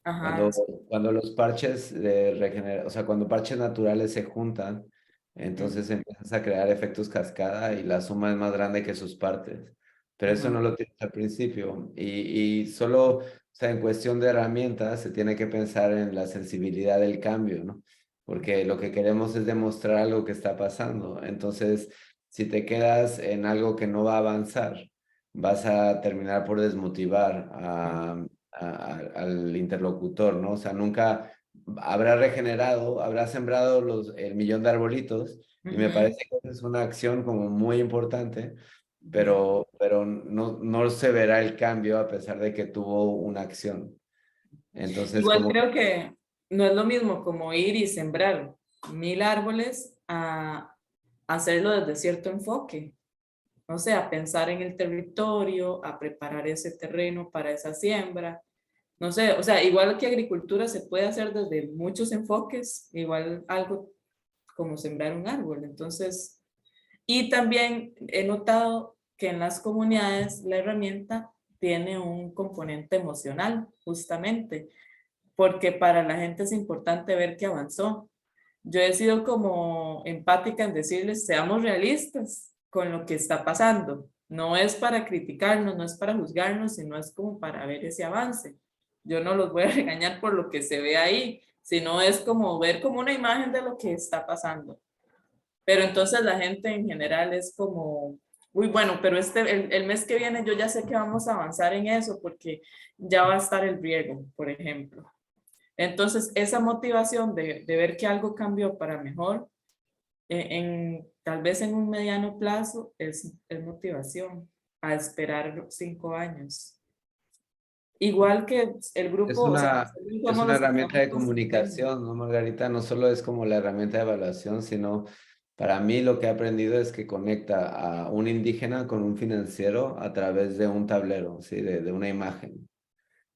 ajá, Cuando los parches de o sea, cuando parches naturales se juntan, entonces empiezas a crear efectos cascada y la suma es más grande que sus partes. Pero eso ajá, no lo tienes al principio. Y solo, o sea, en cuestión de herramientas, se tiene que pensar en la sensibilidad del cambio, ¿no? porque lo que queremos es demostrar algo que está pasando. Entonces, si te quedas en algo que no va a avanzar, vas a terminar por desmotivar al interlocutor, ¿no? O sea, nunca habrá regenerado, habrá sembrado el millón de arbolitos, y me parece que esa es una acción como muy importante, pero no se verá el cambio a pesar de que tuvo una acción. Entonces, Igual como creo que no es lo mismo como ir y sembrar 1000 árboles a hacerlo desde cierto enfoque. O sea, pensar en el territorio, a preparar ese terreno para esa siembra. No sé, o sea, igual que agricultura se puede hacer desde muchos enfoques, igual algo como sembrar un árbol. Entonces, y también he notado que en las comunidades la herramienta tiene un componente emocional, justamente, porque para la gente es importante ver que avanzó. Yo he sido como empática en decirles, seamos realistas con lo que está pasando. No es para criticarnos, no es para juzgarnos, sino es como para ver ese avance. Yo no los voy a regañar por lo que se ve ahí, sino es como ver como una imagen de lo que está pasando. Pero entonces la gente en general es como, uy, bueno, pero el mes que viene yo ya sé que vamos a avanzar en eso porque ya va a estar el riego, por ejemplo. Entonces, esa motivación de ver que algo cambió para mejor, tal vez en un mediano plazo, es motivación a esperar 5 años. Igual que el es grupo, o sea, una, nosotros es somos una los que herramienta estamos de construyendo. comunicación, ¿no, Margarita? No solo es como la herramienta de evaluación, sino para mí lo que he aprendido es que conecta a un indígena con un financiero a través de un tablero, ¿sí? De una imagen.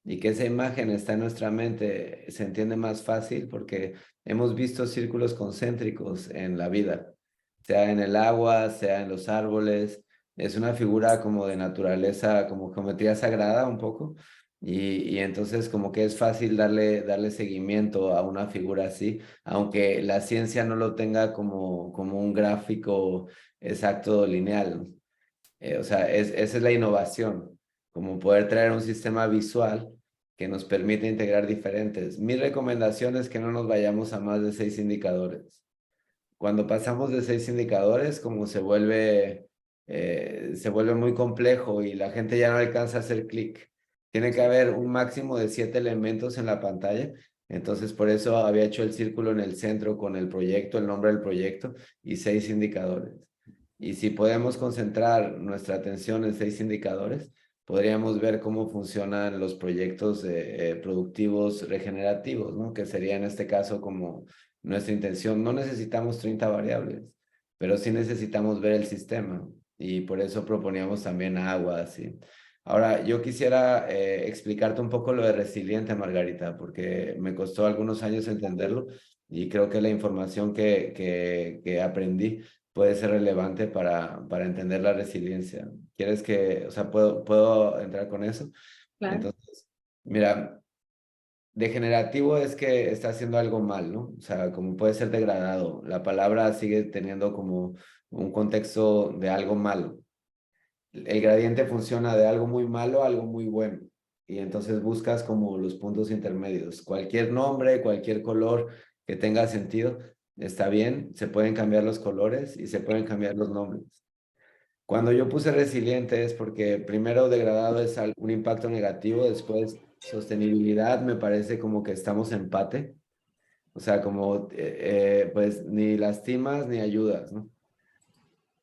Y que esa imagen está en nuestra mente, se entiende más fácil porque hemos visto círculos concéntricos en la vida, sea en el agua, sea en los árboles. Es una figura como de naturaleza, como geometría sagrada un poco. Y entonces como que es fácil darle seguimiento a una figura así, aunque la ciencia no lo tenga como un gráfico exacto lineal. O sea, esa es la innovación, como poder traer un sistema visual que nos permite integrar diferentes. Mi recomendación es que no nos vayamos a más de 6 indicadores. Cuando pasamos de 6 indicadores, como se vuelve muy complejo y la gente ya no alcanza a hacer clic. Tiene que haber un máximo de 7 elementos en la pantalla. Entonces, por eso había hecho el círculo en el centro con el proyecto, el nombre del proyecto y 6 indicadores. Y si podemos concentrar nuestra atención en 6 indicadores, podríamos ver cómo funcionan los proyectos productivos regenerativos, ¿no? Que sería en este caso como nuestra intención. No necesitamos 30 variables, pero sí necesitamos ver el sistema y por eso proponíamos también agua, así. Ahora, yo quisiera explicarte un poco lo de resiliente, Margarita, porque me costó algunos años entenderlo y creo que la información que aprendí puede ser relevante para entender la resiliencia. ¿Quieres que, o sea, puedo entrar con eso? Claro. Entonces, mira, degenerativo es que está haciendo algo mal, ¿no? O sea, como puede ser degradado. La palabra sigue teniendo como un contexto de algo malo. El gradiente funciona de algo muy malo a algo muy bueno. Y entonces buscas como los puntos intermedios. Cualquier nombre, cualquier color que tenga sentido, está bien. Se pueden cambiar los colores y se pueden cambiar los nombres. Cuando yo puse resiliente es porque primero degradado es un impacto negativo, después sostenibilidad me parece como que estamos en empate, o sea, como pues ni lastimas ni ayudas, ¿no?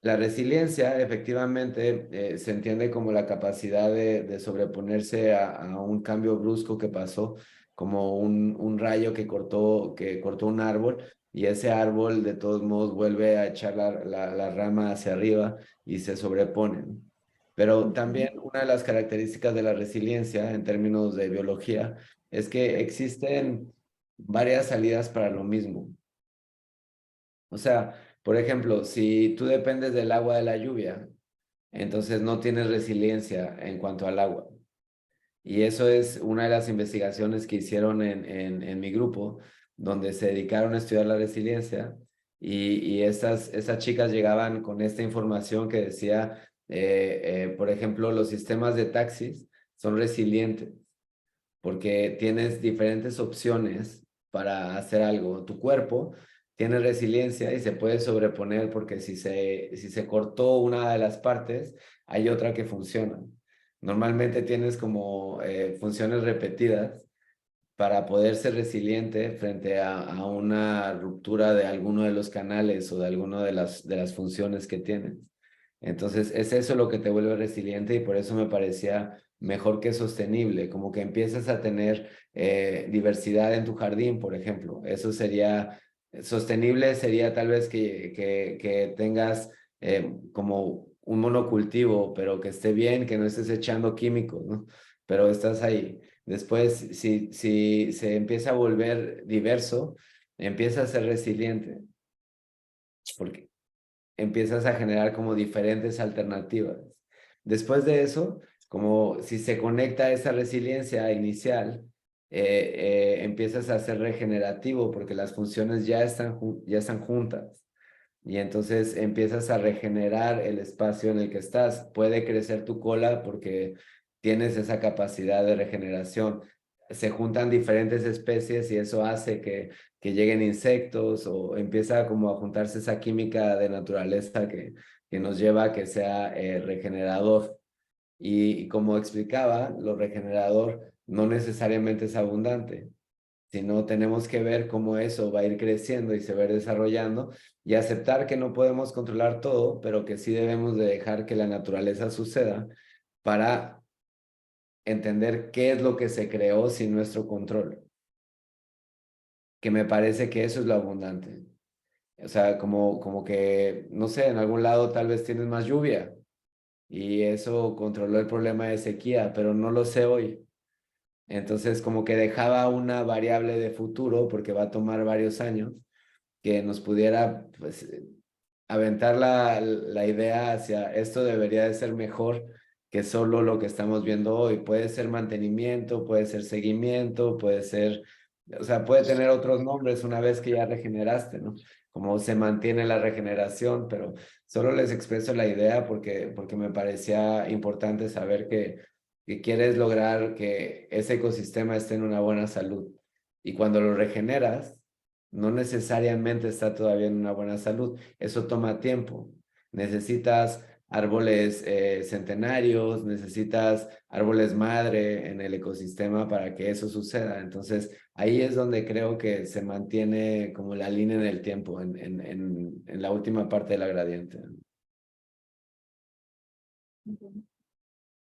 La resiliencia efectivamente se entiende como la capacidad de sobreponerse a un cambio brusco que pasó, como un rayo que cortó un árbol y ese árbol de todos modos vuelve a echar la rama hacia arriba y se sobrepone, ¿no? Pero también una de las características de la resiliencia en términos de biología es que existen varias salidas para lo mismo. O sea, por ejemplo, si tú dependes del agua de la lluvia, entonces no tienes resiliencia en cuanto al agua. Y eso es una de las investigaciones que hicieron en mi grupo, donde se dedicaron a estudiar la resiliencia y estas chicas llegaban con esta información que decía, por ejemplo, los sistemas de taxis son resilientes porque tienes diferentes opciones para hacer algo. Tu cuerpo tiene resiliencia y se puede sobreponer porque si se cortó una de las partes, hay otra que funciona. Normalmente tienes como funciones repetidas para poder ser resiliente frente a una ruptura de alguno de los canales o de alguna de las funciones que tienes. Entonces, es eso lo que te vuelve resiliente y por eso me parecía mejor que sostenible, como que empiezas a tener diversidad en tu jardín, por ejemplo. Eso sería, sostenible sería tal vez que tengas como un monocultivo, pero que esté bien, que no estés echando químicos, ¿no? Pero estás ahí. Después, si se empieza a volver diverso, empieza a ser resiliente, porque empiezas a generar como diferentes alternativas. Después de eso, como si se conecta esa resiliencia inicial, empiezas a ser regenerativo porque las funciones ya están juntas. Y entonces empiezas a regenerar el espacio en el que estás. Puede crecer tu cola porque tienes esa capacidad de regeneración. Se juntan diferentes especies y eso hace que lleguen insectos o empieza como a juntarse esa química de naturaleza que nos lleva a que sea regenerador. Y como explicaba, lo regenerador no necesariamente es abundante, sino tenemos que ver cómo eso va a ir creciendo y se va a ir desarrollando y aceptar que no podemos controlar todo, pero que sí debemos de dejar que la naturaleza suceda para entender qué es lo que se creó sin nuestro control. Que me parece que eso es lo abundante. O sea, como que, no sé, en algún lado tal vez tienes más lluvia y eso controló el problema de sequía, pero no lo sé hoy. Entonces, como que dejaba una variable de futuro, porque va a tomar varios años, que nos pudiera, pues, aventar la idea hacia esto debería de ser mejor que solo lo que estamos viendo hoy. Puede ser mantenimiento, puede ser seguimiento, puede ser, o sea, puede tener otros nombres una vez que ya regeneraste, ¿no? Como se mantiene la regeneración, pero solo les expreso la idea porque me parecía importante saber que quieres lograr que ese ecosistema esté en una buena salud. Y cuando lo regeneras, no necesariamente está todavía en una buena salud. Eso toma tiempo. Necesitas árboles centenarios, necesitas árboles madre en el ecosistema para que eso suceda. Entonces, ahí es donde creo que se mantiene como la línea en el tiempo, en la última parte de la gradiente.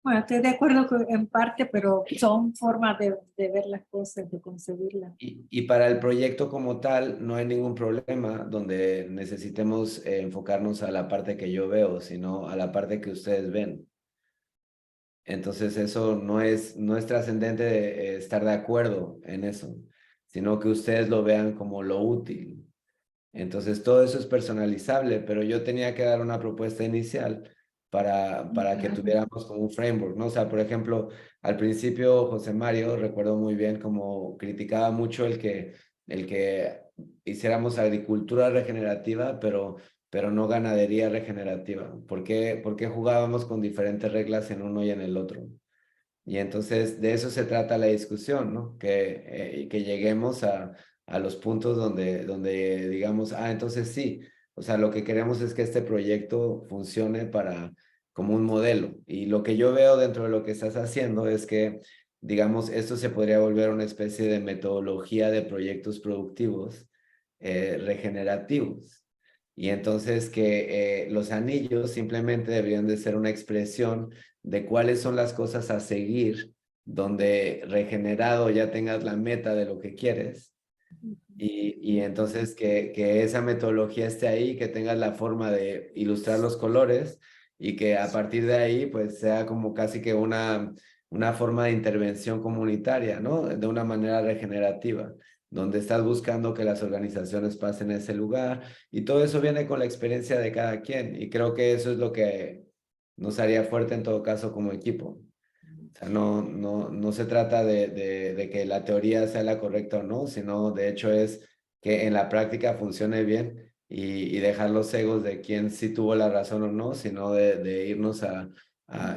Bueno, estoy de acuerdo en parte, pero son formas de ver las cosas, de concebirlas. Y para el proyecto como tal, no hay ningún problema donde necesitemos enfocarnos a la parte que yo veo, sino a la parte que ustedes ven. Entonces eso no es trascendente de, estar de acuerdo en eso, sino que ustedes lo vean como lo útil. Entonces todo eso es personalizable, pero yo tenía que dar una propuesta inicial para que tuviéramos como un framework, ¿no? O sea, por ejemplo, al principio José Mario, recuerdo muy bien como criticaba mucho el que hiciéramos agricultura regenerativa, pero no ganadería regenerativa. ¿Por qué jugábamos con diferentes reglas en uno y en el otro? Y entonces de eso se trata la discusión, ¿no? Que lleguemos a los puntos donde digamos, entonces sí, o sea, lo que queremos es que este proyecto funcione como un modelo. Y lo que yo veo dentro de lo que estás haciendo es que, digamos, esto se podría volver una especie de metodología de proyectos productivos regenerativos. Y entonces que los anillos simplemente deberían de ser una expresión de cuáles son las cosas a seguir, donde regenerado ya tengas la meta de lo que quieres. Y entonces que esa metodología esté ahí, que tengas la forma de ilustrar los colores y que a partir de ahí pues sea como casi que una forma de intervención comunitaria, ¿no? De una manera regenerativa, donde estás buscando que las organizaciones pasen a ese lugar y todo eso viene con la experiencia de cada quien y creo que eso es lo que nos haría fuerte en todo caso como equipo. O sea, no se trata de que la teoría sea la correcta o no, sino de hecho es que en la práctica funcione bien y dejar los egos de quién sí tuvo la razón o no, sino de irnos a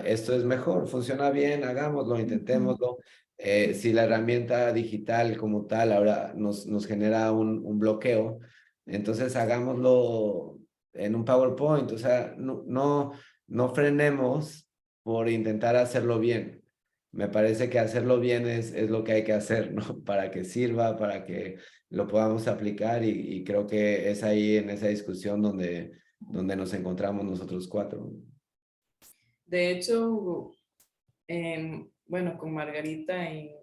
esto es mejor, funciona bien, hagámoslo, intentémoslo. Si la herramienta digital como tal ahora nos genera un bloqueo, entonces hagámoslo en un PowerPoint, o sea, no frenemos por intentar hacerlo bien. Me parece que hacerlo bien es lo que hay que hacer, ¿no? Para que sirva, para que lo podamos aplicar y creo que es ahí en esa discusión donde nos encontramos nosotros cuatro. De hecho, bueno, con Margarita y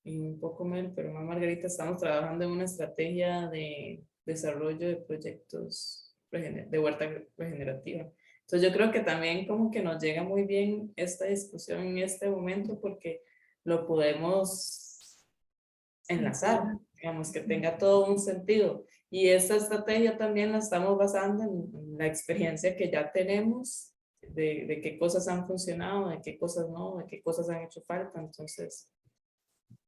un poco Mel, pero más Margarita, estamos trabajando en una estrategia de desarrollo de proyectos de huerta regenerativa. Entonces yo creo que también como que nos llega muy bien esta discusión en este momento porque lo podemos enlazar, digamos, que tenga todo un sentido. Y esta estrategia también la estamos basando en la experiencia que ya tenemos de qué cosas han funcionado, de qué cosas no, de qué cosas han hecho falta. Entonces,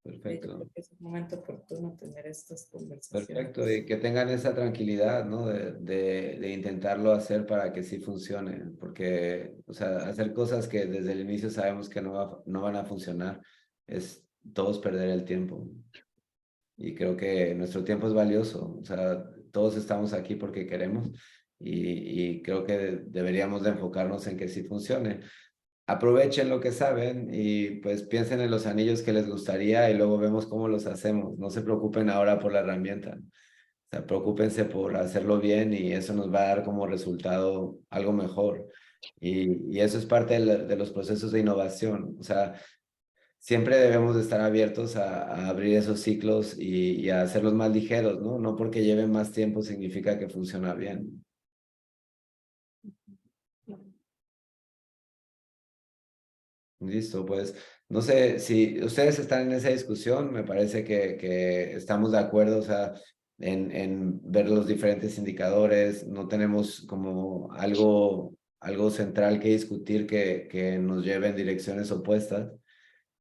yo Perfecto. creo que es un momento oportuno tener estas conversaciones. Perfecto, y que tengan esa tranquilidad, ¿no? De intentarlo hacer para que sí funcione, porque, o sea, hacer cosas que desde el inicio sabemos que no van a funcionar, es todos perder el tiempo. Y creo que nuestro tiempo es valioso, o sea, todos estamos aquí porque queremos y creo que deberíamos de enfocarnos en que sí funcione. Aprovechen lo que saben y pues piensen en los anillos que les gustaría y luego vemos cómo los hacemos. No se preocupen ahora por la herramienta. O sea, preocúpense por hacerlo bien y eso nos va a dar como resultado algo mejor. Y eso es parte de los procesos de innovación. O sea, siempre debemos de estar abiertos a abrir esos ciclos y a hacerlos más ligeros, ¿no? No porque lleven más tiempo significa que funciona bien. Listo, pues no sé si ustedes están en esa discusión, me parece que estamos de acuerdo, o sea, en ver los diferentes indicadores, no tenemos como algo central que discutir que nos lleve en direcciones opuestas,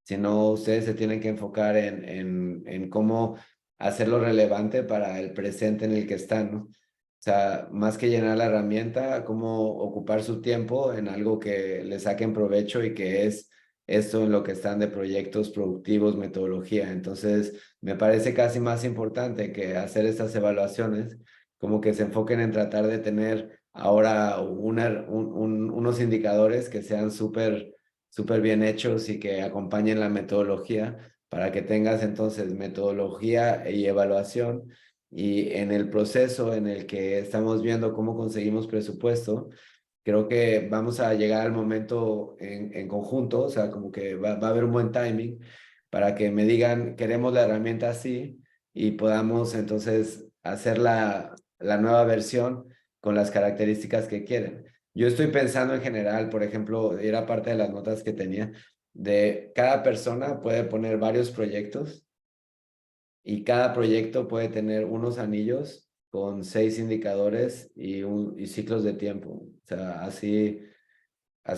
sino ustedes se tienen que enfocar en cómo hacerlo relevante para el presente en el que están, ¿no? O sea, más que llenar la herramienta, cómo ocupar su tiempo en algo que le saquen provecho y que es esto en lo que están de proyectos productivos, metodología. Entonces, me parece casi más importante que hacer estas evaluaciones, como que se enfoquen en tratar de tener ahora unos indicadores que sean súper bien hechos y que acompañen la metodología para que tengas entonces metodología y evaluación y en el proceso en el que estamos viendo cómo conseguimos presupuesto, creo que vamos a llegar al momento en conjunto, o sea, como que va a haber un buen timing para que me digan, queremos la herramienta así y podamos entonces hacer la nueva versión con las características que quieren. Yo estoy pensando en general, por ejemplo, era parte de las notas que tenía, de cada persona puede poner varios proyectos y cada proyecto puede tener unos anillos con 6 indicadores y ciclos de tiempo. O sea, así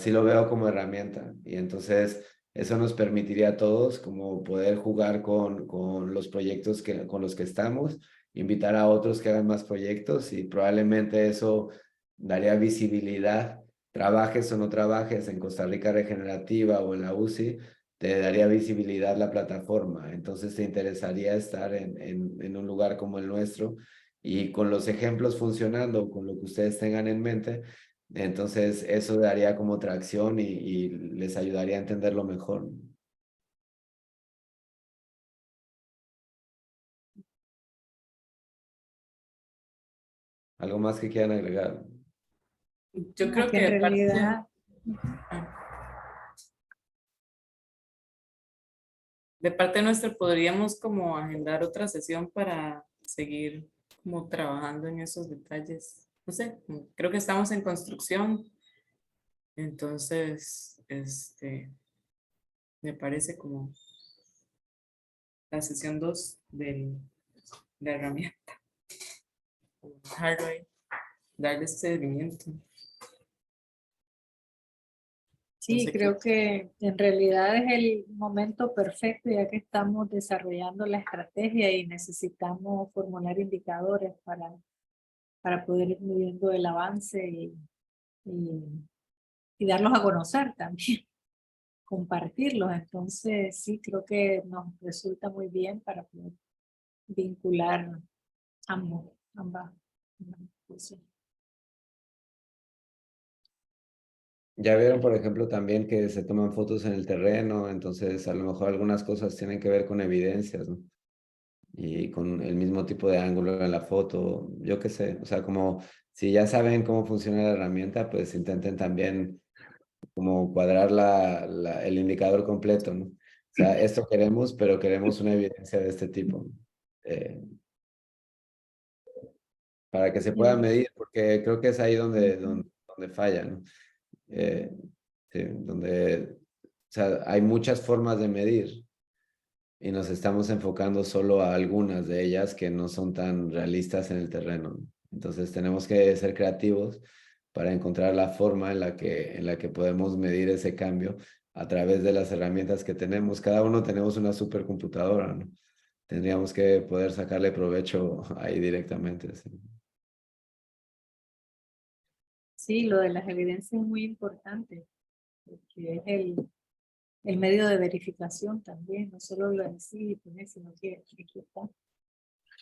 lo veo como herramienta. Y entonces eso nos permitiría a todos como poder jugar con los proyectos con los que estamos, invitar a otros que hagan más proyectos y probablemente eso daría visibilidad, trabajes o no trabajes en Costa Rica Regenerativa o en la UCI, te daría visibilidad la plataforma. Entonces te interesaría estar en un lugar como el nuestro y con los ejemplos funcionando, con lo que ustedes tengan en mente, entonces eso daría como tracción y les ayudaría a entenderlo mejor. ¿Algo más que quieran agregar? Yo creo Que que en de parte, realidad, de parte nuestra podríamos como agendar otra sesión para seguir como trabajando en esos detalles. No sé, creo que estamos en construcción, entonces, me parece como la sesión 2 de la herramienta. Dejarlo ahí, darle seguimiento. No sí, sé qué. creo que en realidad es el momento perfecto ya que estamos desarrollando la estrategia y necesitamos formular indicadores para poder ir midiendo el avance y darlos a conocer también, compartirlos. Entonces, sí, creo que nos resulta muy bien para poder vincular ambas cosas. Ya vieron, por ejemplo, también que se toman fotos en el terreno, entonces a lo mejor algunas cosas tienen que ver con evidencias, ¿no? Y con el mismo tipo de ángulo en la foto, yo qué sé, o sea, como si ya saben cómo funciona la herramienta, pues intenten también como cuadrar el indicador completo, ¿no? O sea, esto queremos, pero queremos una evidencia de este tipo, ¿no? Para que se pueda medir, porque creo que es ahí donde falla, ¿no? Sí, donde, o sea, hay muchas formas de medir y nos estamos enfocando solo a algunas de ellas que no son tan realistas en el terreno, ¿no? Entonces tenemos que ser creativos para encontrar la forma en la que podemos medir ese cambio a través de las herramientas que tenemos. Cada uno tenemos una supercomputadora, ¿no? Tendríamos que poder sacarle provecho ahí directamente, ¿sí? Sí, lo de las evidencias es muy importante, porque es el medio de verificación también, no solo lo en sí, pues, sino que aquí está.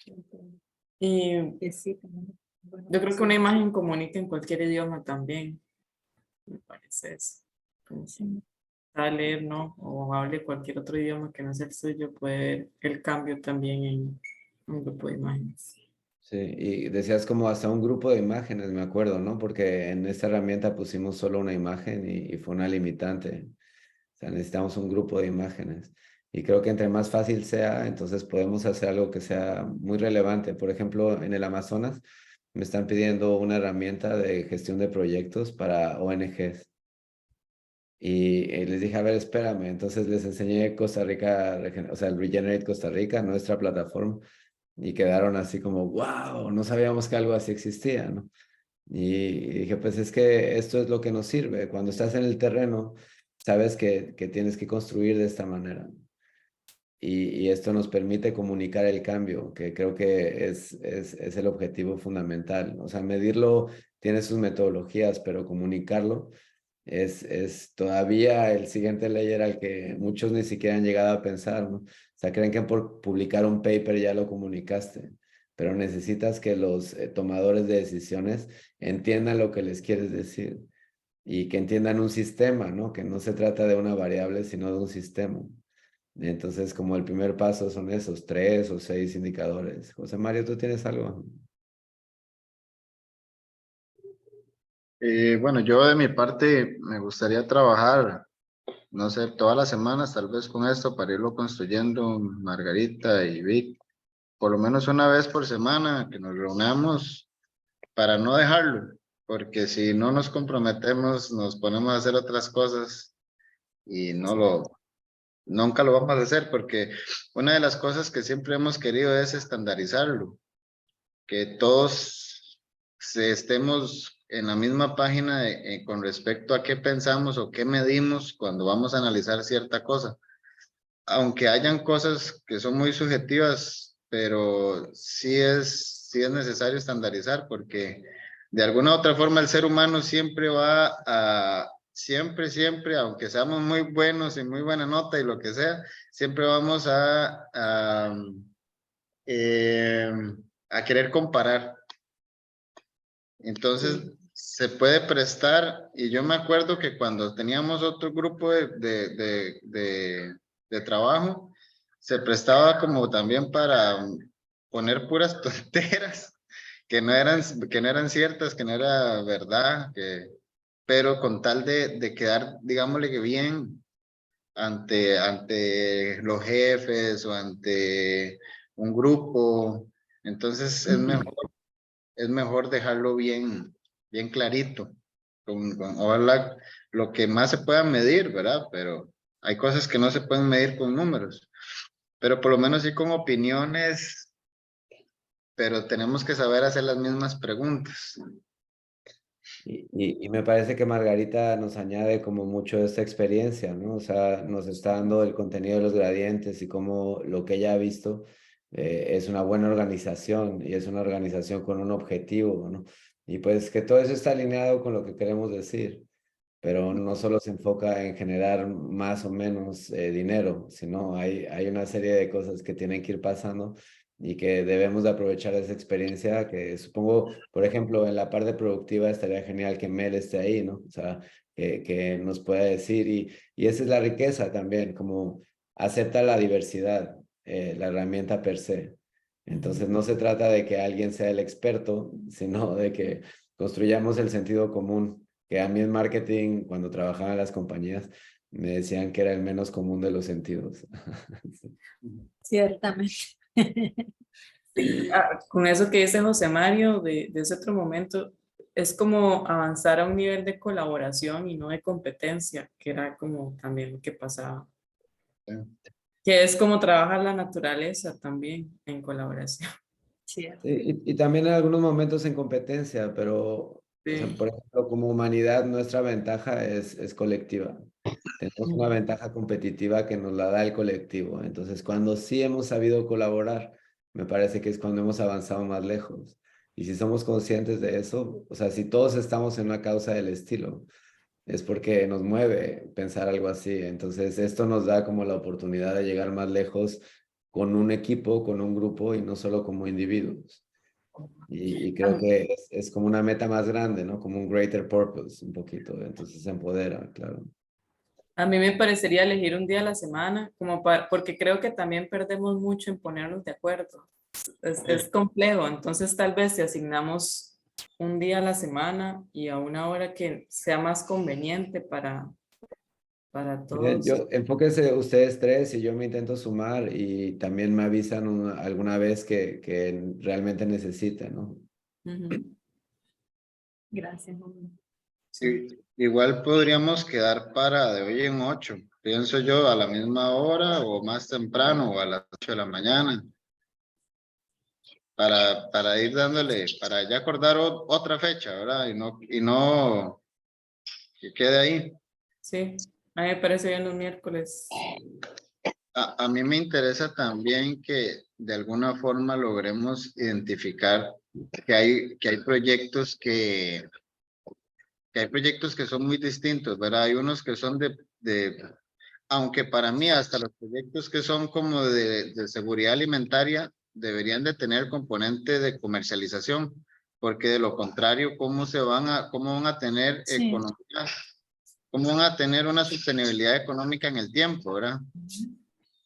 Entonces, Y que sí, también, bueno, yo creo que sí. una imagen comunica en cualquier idioma también, me parece eso. Como si sabe leer, ¿no? O hable cualquier otro idioma que no sea el suyo, puede ver el cambio también en un grupo de imágenes. Sí, y decías como hasta un grupo de imágenes, me acuerdo, ¿no? Porque en esta herramienta pusimos solo una imagen y fue una limitante. O sea, necesitamos un grupo de imágenes. Y creo que entre más fácil sea, entonces podemos hacer algo que sea muy relevante. Por ejemplo, en el Amazonas me están pidiendo una herramienta de gestión de proyectos para ONGs. Y les dije, a ver, espérame. Entonces les enseñé Costa Rica, o sea, el Regenerate Costa Rica, nuestra plataforma, y quedaron así como, wow, no sabíamos que algo así existía, ¿no? Y dije, pues es que esto es lo que nos sirve. Cuando estás en el terreno, sabes que tienes que construir de esta manera. Y esto nos permite comunicar el cambio, que creo que es el objetivo fundamental. O sea, medirlo tiene sus metodologías, pero comunicarlo es todavía el siguiente layer al que muchos ni siquiera han llegado a pensar, ¿no? O sea, creen que por publicar un paper ya lo comunicaste, pero necesitas que los tomadores de decisiones entiendan lo que les quieres decir y que entiendan un sistema, ¿no? Que no se trata de una variable, sino de un sistema. Entonces, como el primer paso son esos 3 o 6 indicadores. José Mario, ¿tú tienes algo? Bueno, yo de mi parte me gustaría trabajar, no sé, todas las semanas tal vez con esto para irlo construyendo, Margarita y Vic, por lo menos una vez por semana que nos reunamos para no dejarlo, porque si no nos comprometemos, nos ponemos a hacer otras cosas y nunca lo vamos a hacer, porque una de las cosas que siempre hemos querido es estandarizarlo, que todos estemos en la misma página con respecto a qué pensamos o qué medimos cuando vamos a analizar cierta cosa. Aunque hayan cosas que son muy subjetivas, pero sí es necesario estandarizar porque de alguna u otra forma el ser humano siempre va a, siempre, aunque seamos muy buenos y muy buena nota y lo que sea, siempre vamos eh, a querer comparar. Entonces, se puede prestar, y yo me acuerdo que cuando teníamos otro grupo de trabajo, se prestaba como también para poner puras tonteras que no eran ciertas, que no era verdad, pero con tal de quedar, digámosle que bien ante los jefes o ante un grupo. Entonces es mejor dejarlo bien clarito, ojalá lo que más se pueda medir, ¿verdad? Pero hay cosas que no se pueden medir con números, pero por lo menos sí con opiniones, pero tenemos que saber hacer las mismas preguntas. Y me parece que Margarita nos añade como mucho de esta experiencia, ¿no? O sea, nos está dando el contenido de los gradientes y cómo lo que ella ha visto es una buena organización y es una organización con un objetivo, ¿no? Y pues que todo eso está alineado con lo que queremos decir. pero no solo se enfoca en generar más o menos dinero, sino hay una serie de cosas que tienen que ir pasando y que debemos de aprovechar esa experiencia que supongo, por ejemplo, en la parte productiva estaría genial que Mel esté ahí, ¿no? O sea, que nos pueda decir y esa es la riqueza también, como acepta la diversidad, la herramienta per se. Entonces no se trata de que alguien sea el experto, sino de que construyamos el sentido común, que a mí en marketing, cuando trabajaba en las compañías, me decían que era el menos común de los sentidos. Ciertamente. Sí, con eso que dice José Mario de ese otro momento, es como avanzar a un nivel de colaboración y no de competencia, que era como también lo que pasaba. Sí. Que es como trabajar la naturaleza también en colaboración. Cierto. Y también en algunos momentos en competencia, pero, o sea, Sí. por ejemplo, como humanidad, nuestra ventaja es colectiva. Tenemos una ventaja competitiva que nos la da el colectivo. Entonces, cuando sí hemos sabido colaborar, me parece que es cuando hemos avanzado más lejos. Y si somos conscientes de eso, o sea, si todos estamos en una causa del estilo, es porque nos mueve pensar algo así. Entonces, esto nos da como la oportunidad de llegar más lejos con un equipo, con un grupo y no solo como individuos. Y creo que es como una meta más grande, ¿no? Como un greater purpose, un poquito. Entonces se empodera, claro. A mí me parecería elegir un día a la semana, como porque creo que también perdemos mucho en ponernos de acuerdo. Es complejo, entonces tal vez si asignamos un día a la semana y a una hora que sea más conveniente para Bien, todos. yo, enfóquense ustedes tres y yo me intento sumar y también me avisan alguna vez que realmente necesiten, ¿no? Ujú, Gracias. sí. Igual podríamos quedar para de hoy en 8, pienso yo, a la misma hora o más temprano o a las 8 de la mañana, para ir dándole, para ya acordar otra fecha, ¿verdad? Y no que quede ahí. Sí, a mí me parece bien los miércoles. A mí me interesa también que de alguna forma logremos identificar que hay proyectos que hay proyectos que son muy distintos, ¿verdad? Hay unos que son aunque para mí hasta los proyectos que son como de seguridad alimentaria deberían de tener componente de comercialización, porque de lo contrario, cómo van a tener Sí. economía, cómo van a tener una sostenibilidad económica en el tiempo, ¿verdad?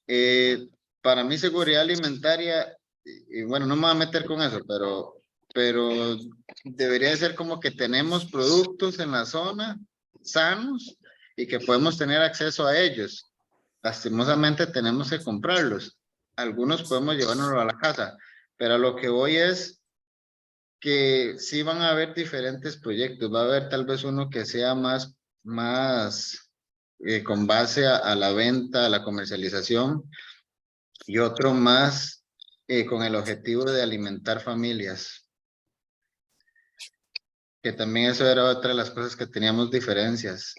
Eh, para mí seguridad alimentaria, y bueno, no me voy a meter con eso, pero debería de ser como que tenemos productos en la zona sanos y que podemos tener acceso a ellos. Lastimosamente tenemos que comprarlos. Algunos podemos llevárnoslo a la casa, pero a lo que voy es que sí van a haber diferentes proyectos. Va a haber tal vez uno que sea más con base a la venta, a la comercialización, y otro más con el objetivo de alimentar familias, que también eso era otra de las cosas que teníamos diferencias.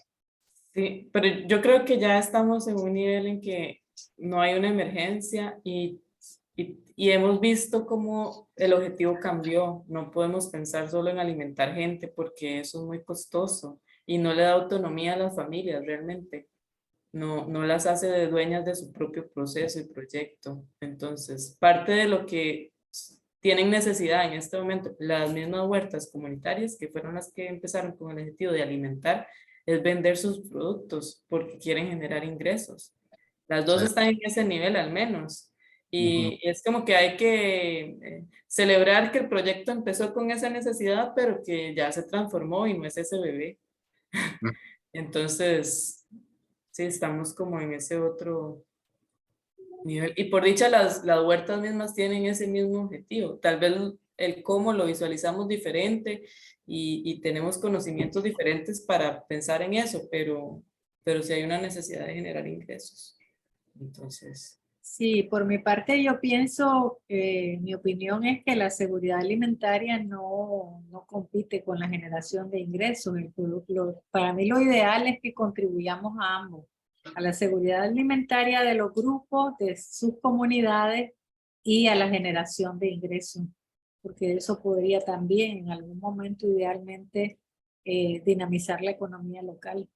Sí, pero yo creo que ya estamos en un nivel en que no hay una emergencia y hemos visto cómo el objetivo cambió. No podemos pensar solo en alimentar gente porque eso es muy costoso y no le da autonomía a las familias realmente. No las hace de dueñas de su propio proceso y proyecto. Entonces, parte de lo que tienen necesidad en este momento, las mismas huertas comunitarias, que fueron las que empezaron con el objetivo de alimentar, es vender sus productos porque quieren generar ingresos. Las dos Sí. están en ese nivel al menos. Ujú. Y es como que hay que celebrar que el proyecto empezó con esa necesidad, pero que ya se transformó y no es ese bebé. Entonces, sí, estamos como en ese otro nivel. Y por dicha, las huertas mismas tienen ese mismo objetivo. Tal vez el cómo lo visualizamos diferente y tenemos conocimientos diferentes para pensar en eso, pero sí hay una necesidad de generar ingresos. Entonces, Sí, por mi parte yo pienso, mi opinión es que la seguridad alimentaria no compite con la generación de ingresos. Para mí lo ideal es que contribuyamos a ambos, a la seguridad alimentaria de los grupos, de sus comunidades y a la generación de ingresos, porque eso podría también en algún momento idealmente dinamizar la economía local.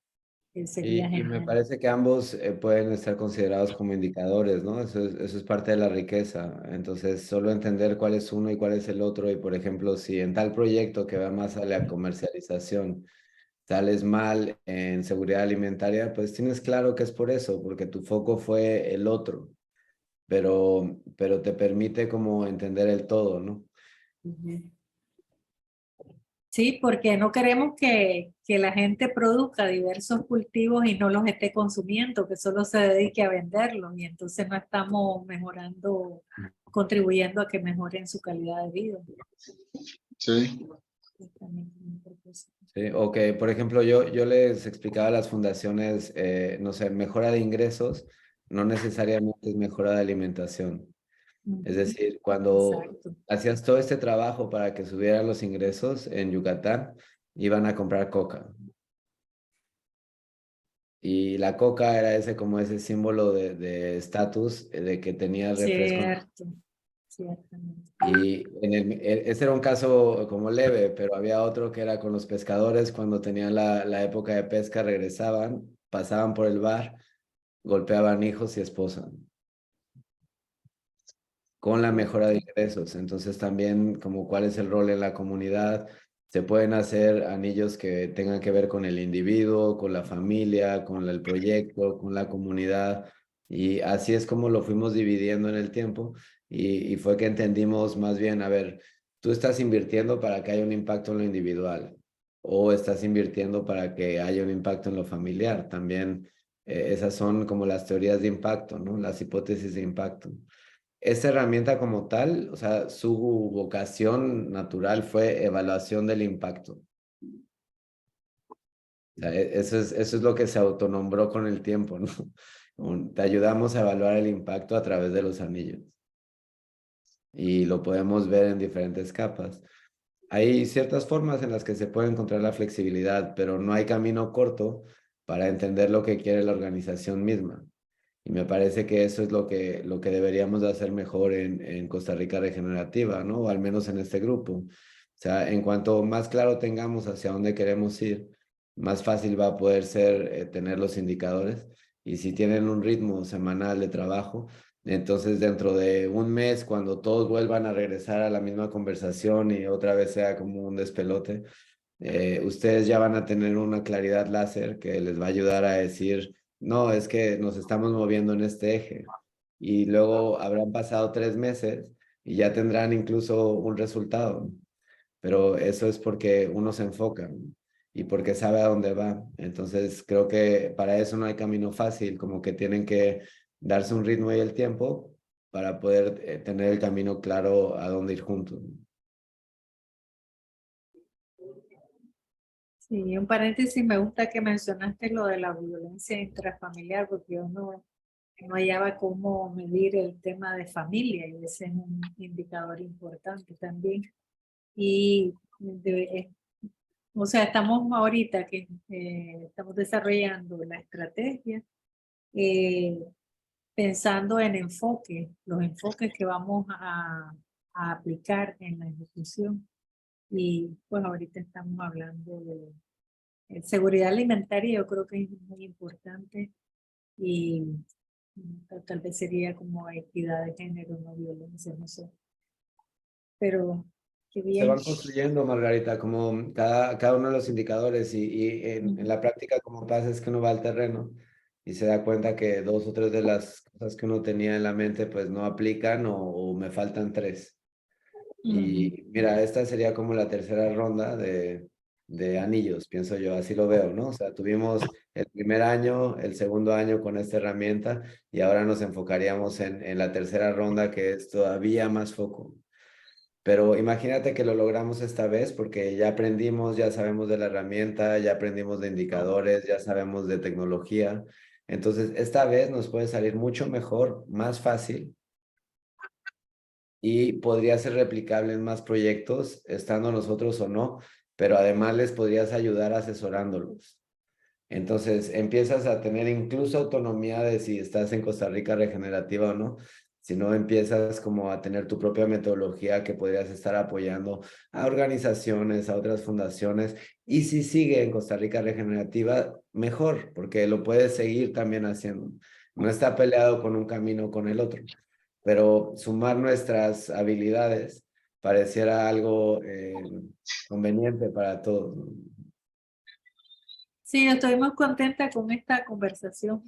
Sería Y me genial. parece que ambos pueden estar considerados como indicadores, ¿no? Eso es parte de la riqueza. Entonces, solo entender cuál es uno y cuál es el otro. Y, por ejemplo, si en tal proyecto que va más a la comercialización sales mal en seguridad alimentaria, pues tienes claro que es por eso, porque tu foco fue el otro. Pero te permite como entender el todo, ¿no? Ujú. Sí, porque no queremos que la gente produzca diversos cultivos y no los esté consumiendo, que solo se dedique a venderlos y entonces no estamos mejorando, contribuyendo a que mejoren su calidad de vida. Sí, Es también un propósito. Sí, o que, por ejemplo, yo les explicaba a las fundaciones, no sé, mejora de ingresos, no necesariamente es mejora de alimentación. Es Ujú. decir, cuando Exacto. hacías todo este trabajo para que subieran los ingresos en Yucatán, iban a comprar coca. Y la coca era ese como ese símbolo de estatus, de que tenía refresco. Cierto, ciertamente. Y ese era un caso como leve, pero había otro que era con los pescadores cuando tenían la época de pesca, regresaban, pasaban por el bar, golpeaban hijos y esposa, con la mejora de ingresos. Entonces también como cuál es el rol en la comunidad. Se pueden hacer anillos que tengan que ver con el individuo, con la familia, con el proyecto, con la comunidad. Y así es como lo fuimos dividiendo en el tiempo. Y fue que entendimos más bien, a ver, tú estás invirtiendo para que haya un impacto en lo individual o estás invirtiendo para que haya un impacto en lo familiar. También esas son como las teorías de impacto, ¿no? Las hipótesis de impacto. Esta herramienta como tal, o sea, su vocación natural fue evaluación del impacto. O sea, eso es lo que se autonombró con el tiempo, ¿no? Te ayudamos a evaluar el impacto a través de los anillos. Y lo podemos ver en diferentes capas. Hay ciertas formas en las que se puede encontrar la flexibilidad, pero no hay camino corto para entender lo que quiere la organización misma. Y me parece que eso es lo que deberíamos de hacer mejor en Costa Rica Regenerativa, ¿no? O al menos en este grupo. O sea, en cuanto más claro tengamos hacia dónde queremos ir, más fácil va a poder ser tener los indicadores. Y si tienen un ritmo semanal de trabajo, entonces dentro de un mes, cuando todos vuelvan a regresar a la misma conversación y otra vez sea como un despelote, ustedes ya van a tener una claridad láser que les va a ayudar a decir, no, es que nos estamos moviendo en este eje. Y luego habrán pasado 3 meses y ya tendrán incluso un resultado. Pero eso es porque uno se enfoca y porque sabe a dónde va. Entonces creo que para eso no hay camino fácil, como que tienen que darse un ritmo y el tiempo para poder tener el camino claro a dónde ir juntos. Sí, un paréntesis, me gusta que mencionaste lo de la violencia intrafamiliar, porque yo no hallaba cómo medir el tema de familia y ese es un indicador importante también. Y o sea, estamos ahorita que estamos desarrollando la estrategia, eh, pensando en los enfoques que vamos a aplicar en la ejecución. Y pues ahorita estamos hablando de seguridad alimentaria, yo creo que es muy importante y tal vez sería como equidad de género, no violencia, no sé. Pero qué Se bien. van construyendo, Margarita, como cada uno de los indicadores y en la práctica como pasa es que uno va al terreno y se da cuenta que 2 o 3 de las cosas que uno tenía en la mente pues no aplican o me faltan 3. Ujú. Y mira, esta sería como la tercera ronda de anillos, pienso yo, así lo veo, ¿no? O sea, tuvimos el primer año, el segundo año con esta herramienta y ahora nos enfocaríamos en la tercera ronda que es todavía más foco. Pero imagínate que lo logramos esta vez porque ya aprendimos, ya sabemos de la herramienta, ya aprendimos de indicadores, ya sabemos de tecnología. Entonces, esta vez nos puede salir mucho mejor, más fácil y podría ser replicable en más proyectos, estando nosotros o no, pero además les podrías ayudar asesorándolos. Entonces, empiezas a tener incluso autonomía de si estás en Costa Rica Regenerativa o no, sino empiezas como a tener tu propia metodología que podrías estar apoyando a organizaciones, a otras fundaciones. Y si sigue en Costa Rica Regenerativa, mejor, porque lo puedes seguir también haciendo. No está peleado con un camino o con el otro, pero sumar nuestras habilidades pareciera algo conveniente para todos, ¿no? Sí, estoy muy contenta con esta conversación.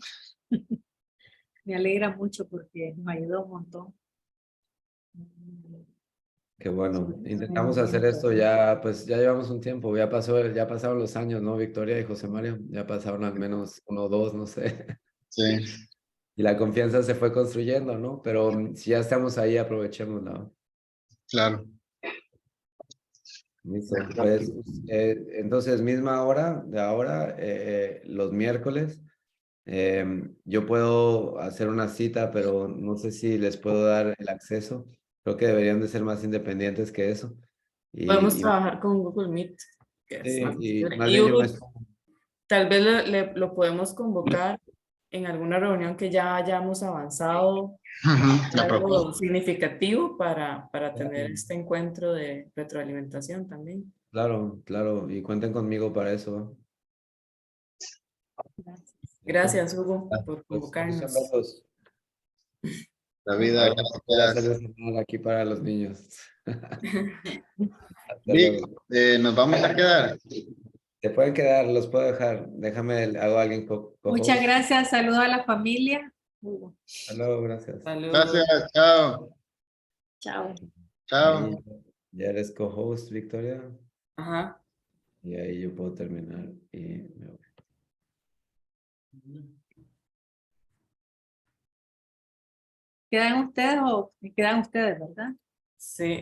Me alegra mucho porque nos ayudó un montón. Qué bueno. Sí, Intentamos hacer esto ya, pues ya llevamos un tiempo, ya pasaron los años, ¿no, Victoria y José Mario? Ya pasaron al menos 1 o 2, no sé. Sí, Y la confianza se fue construyendo, ¿no? Pero si ya estamos ahí, aprovechémosla. claro. Listo. Pues entonces, misma hora de ahora, los miércoles. Yo puedo hacer una cita, pero no sé si les puedo dar el acceso. Creo que deberían de ser más independientes que eso. Podemos Y, trabajar con Google Meet, que es más y accesible. más Y bien yo me... Hugo, tal vez lo podemos convocar en alguna reunión que ya hayamos avanzado Ujú, la algo propuesta. significativo para tener este encuentro de retroalimentación también. Claro, claro. Y cuenten conmigo para eso. Gracias. ¿Listo? Gracias, Hugo, Ah, por pues gusto en convocarnos. verlos. David, Ahora voy a hacer gracias. de cenar aquí para los niños. Hasta Vic, luego. nos vamos a quedar. Se pueden quedar, los puedo dejar. Déjame, hago a alguien Muchas co-host. gracias. Saludos a la familia. Hasta luego, gracias. Saludos. Gracias, chao. Chao. Ahí Chao. ya eres co-host, Victoria. Ajá. Y ahí yo puedo terminar y me voy. ¿Quedan ustedes o quedan ustedes, verdad? Sí.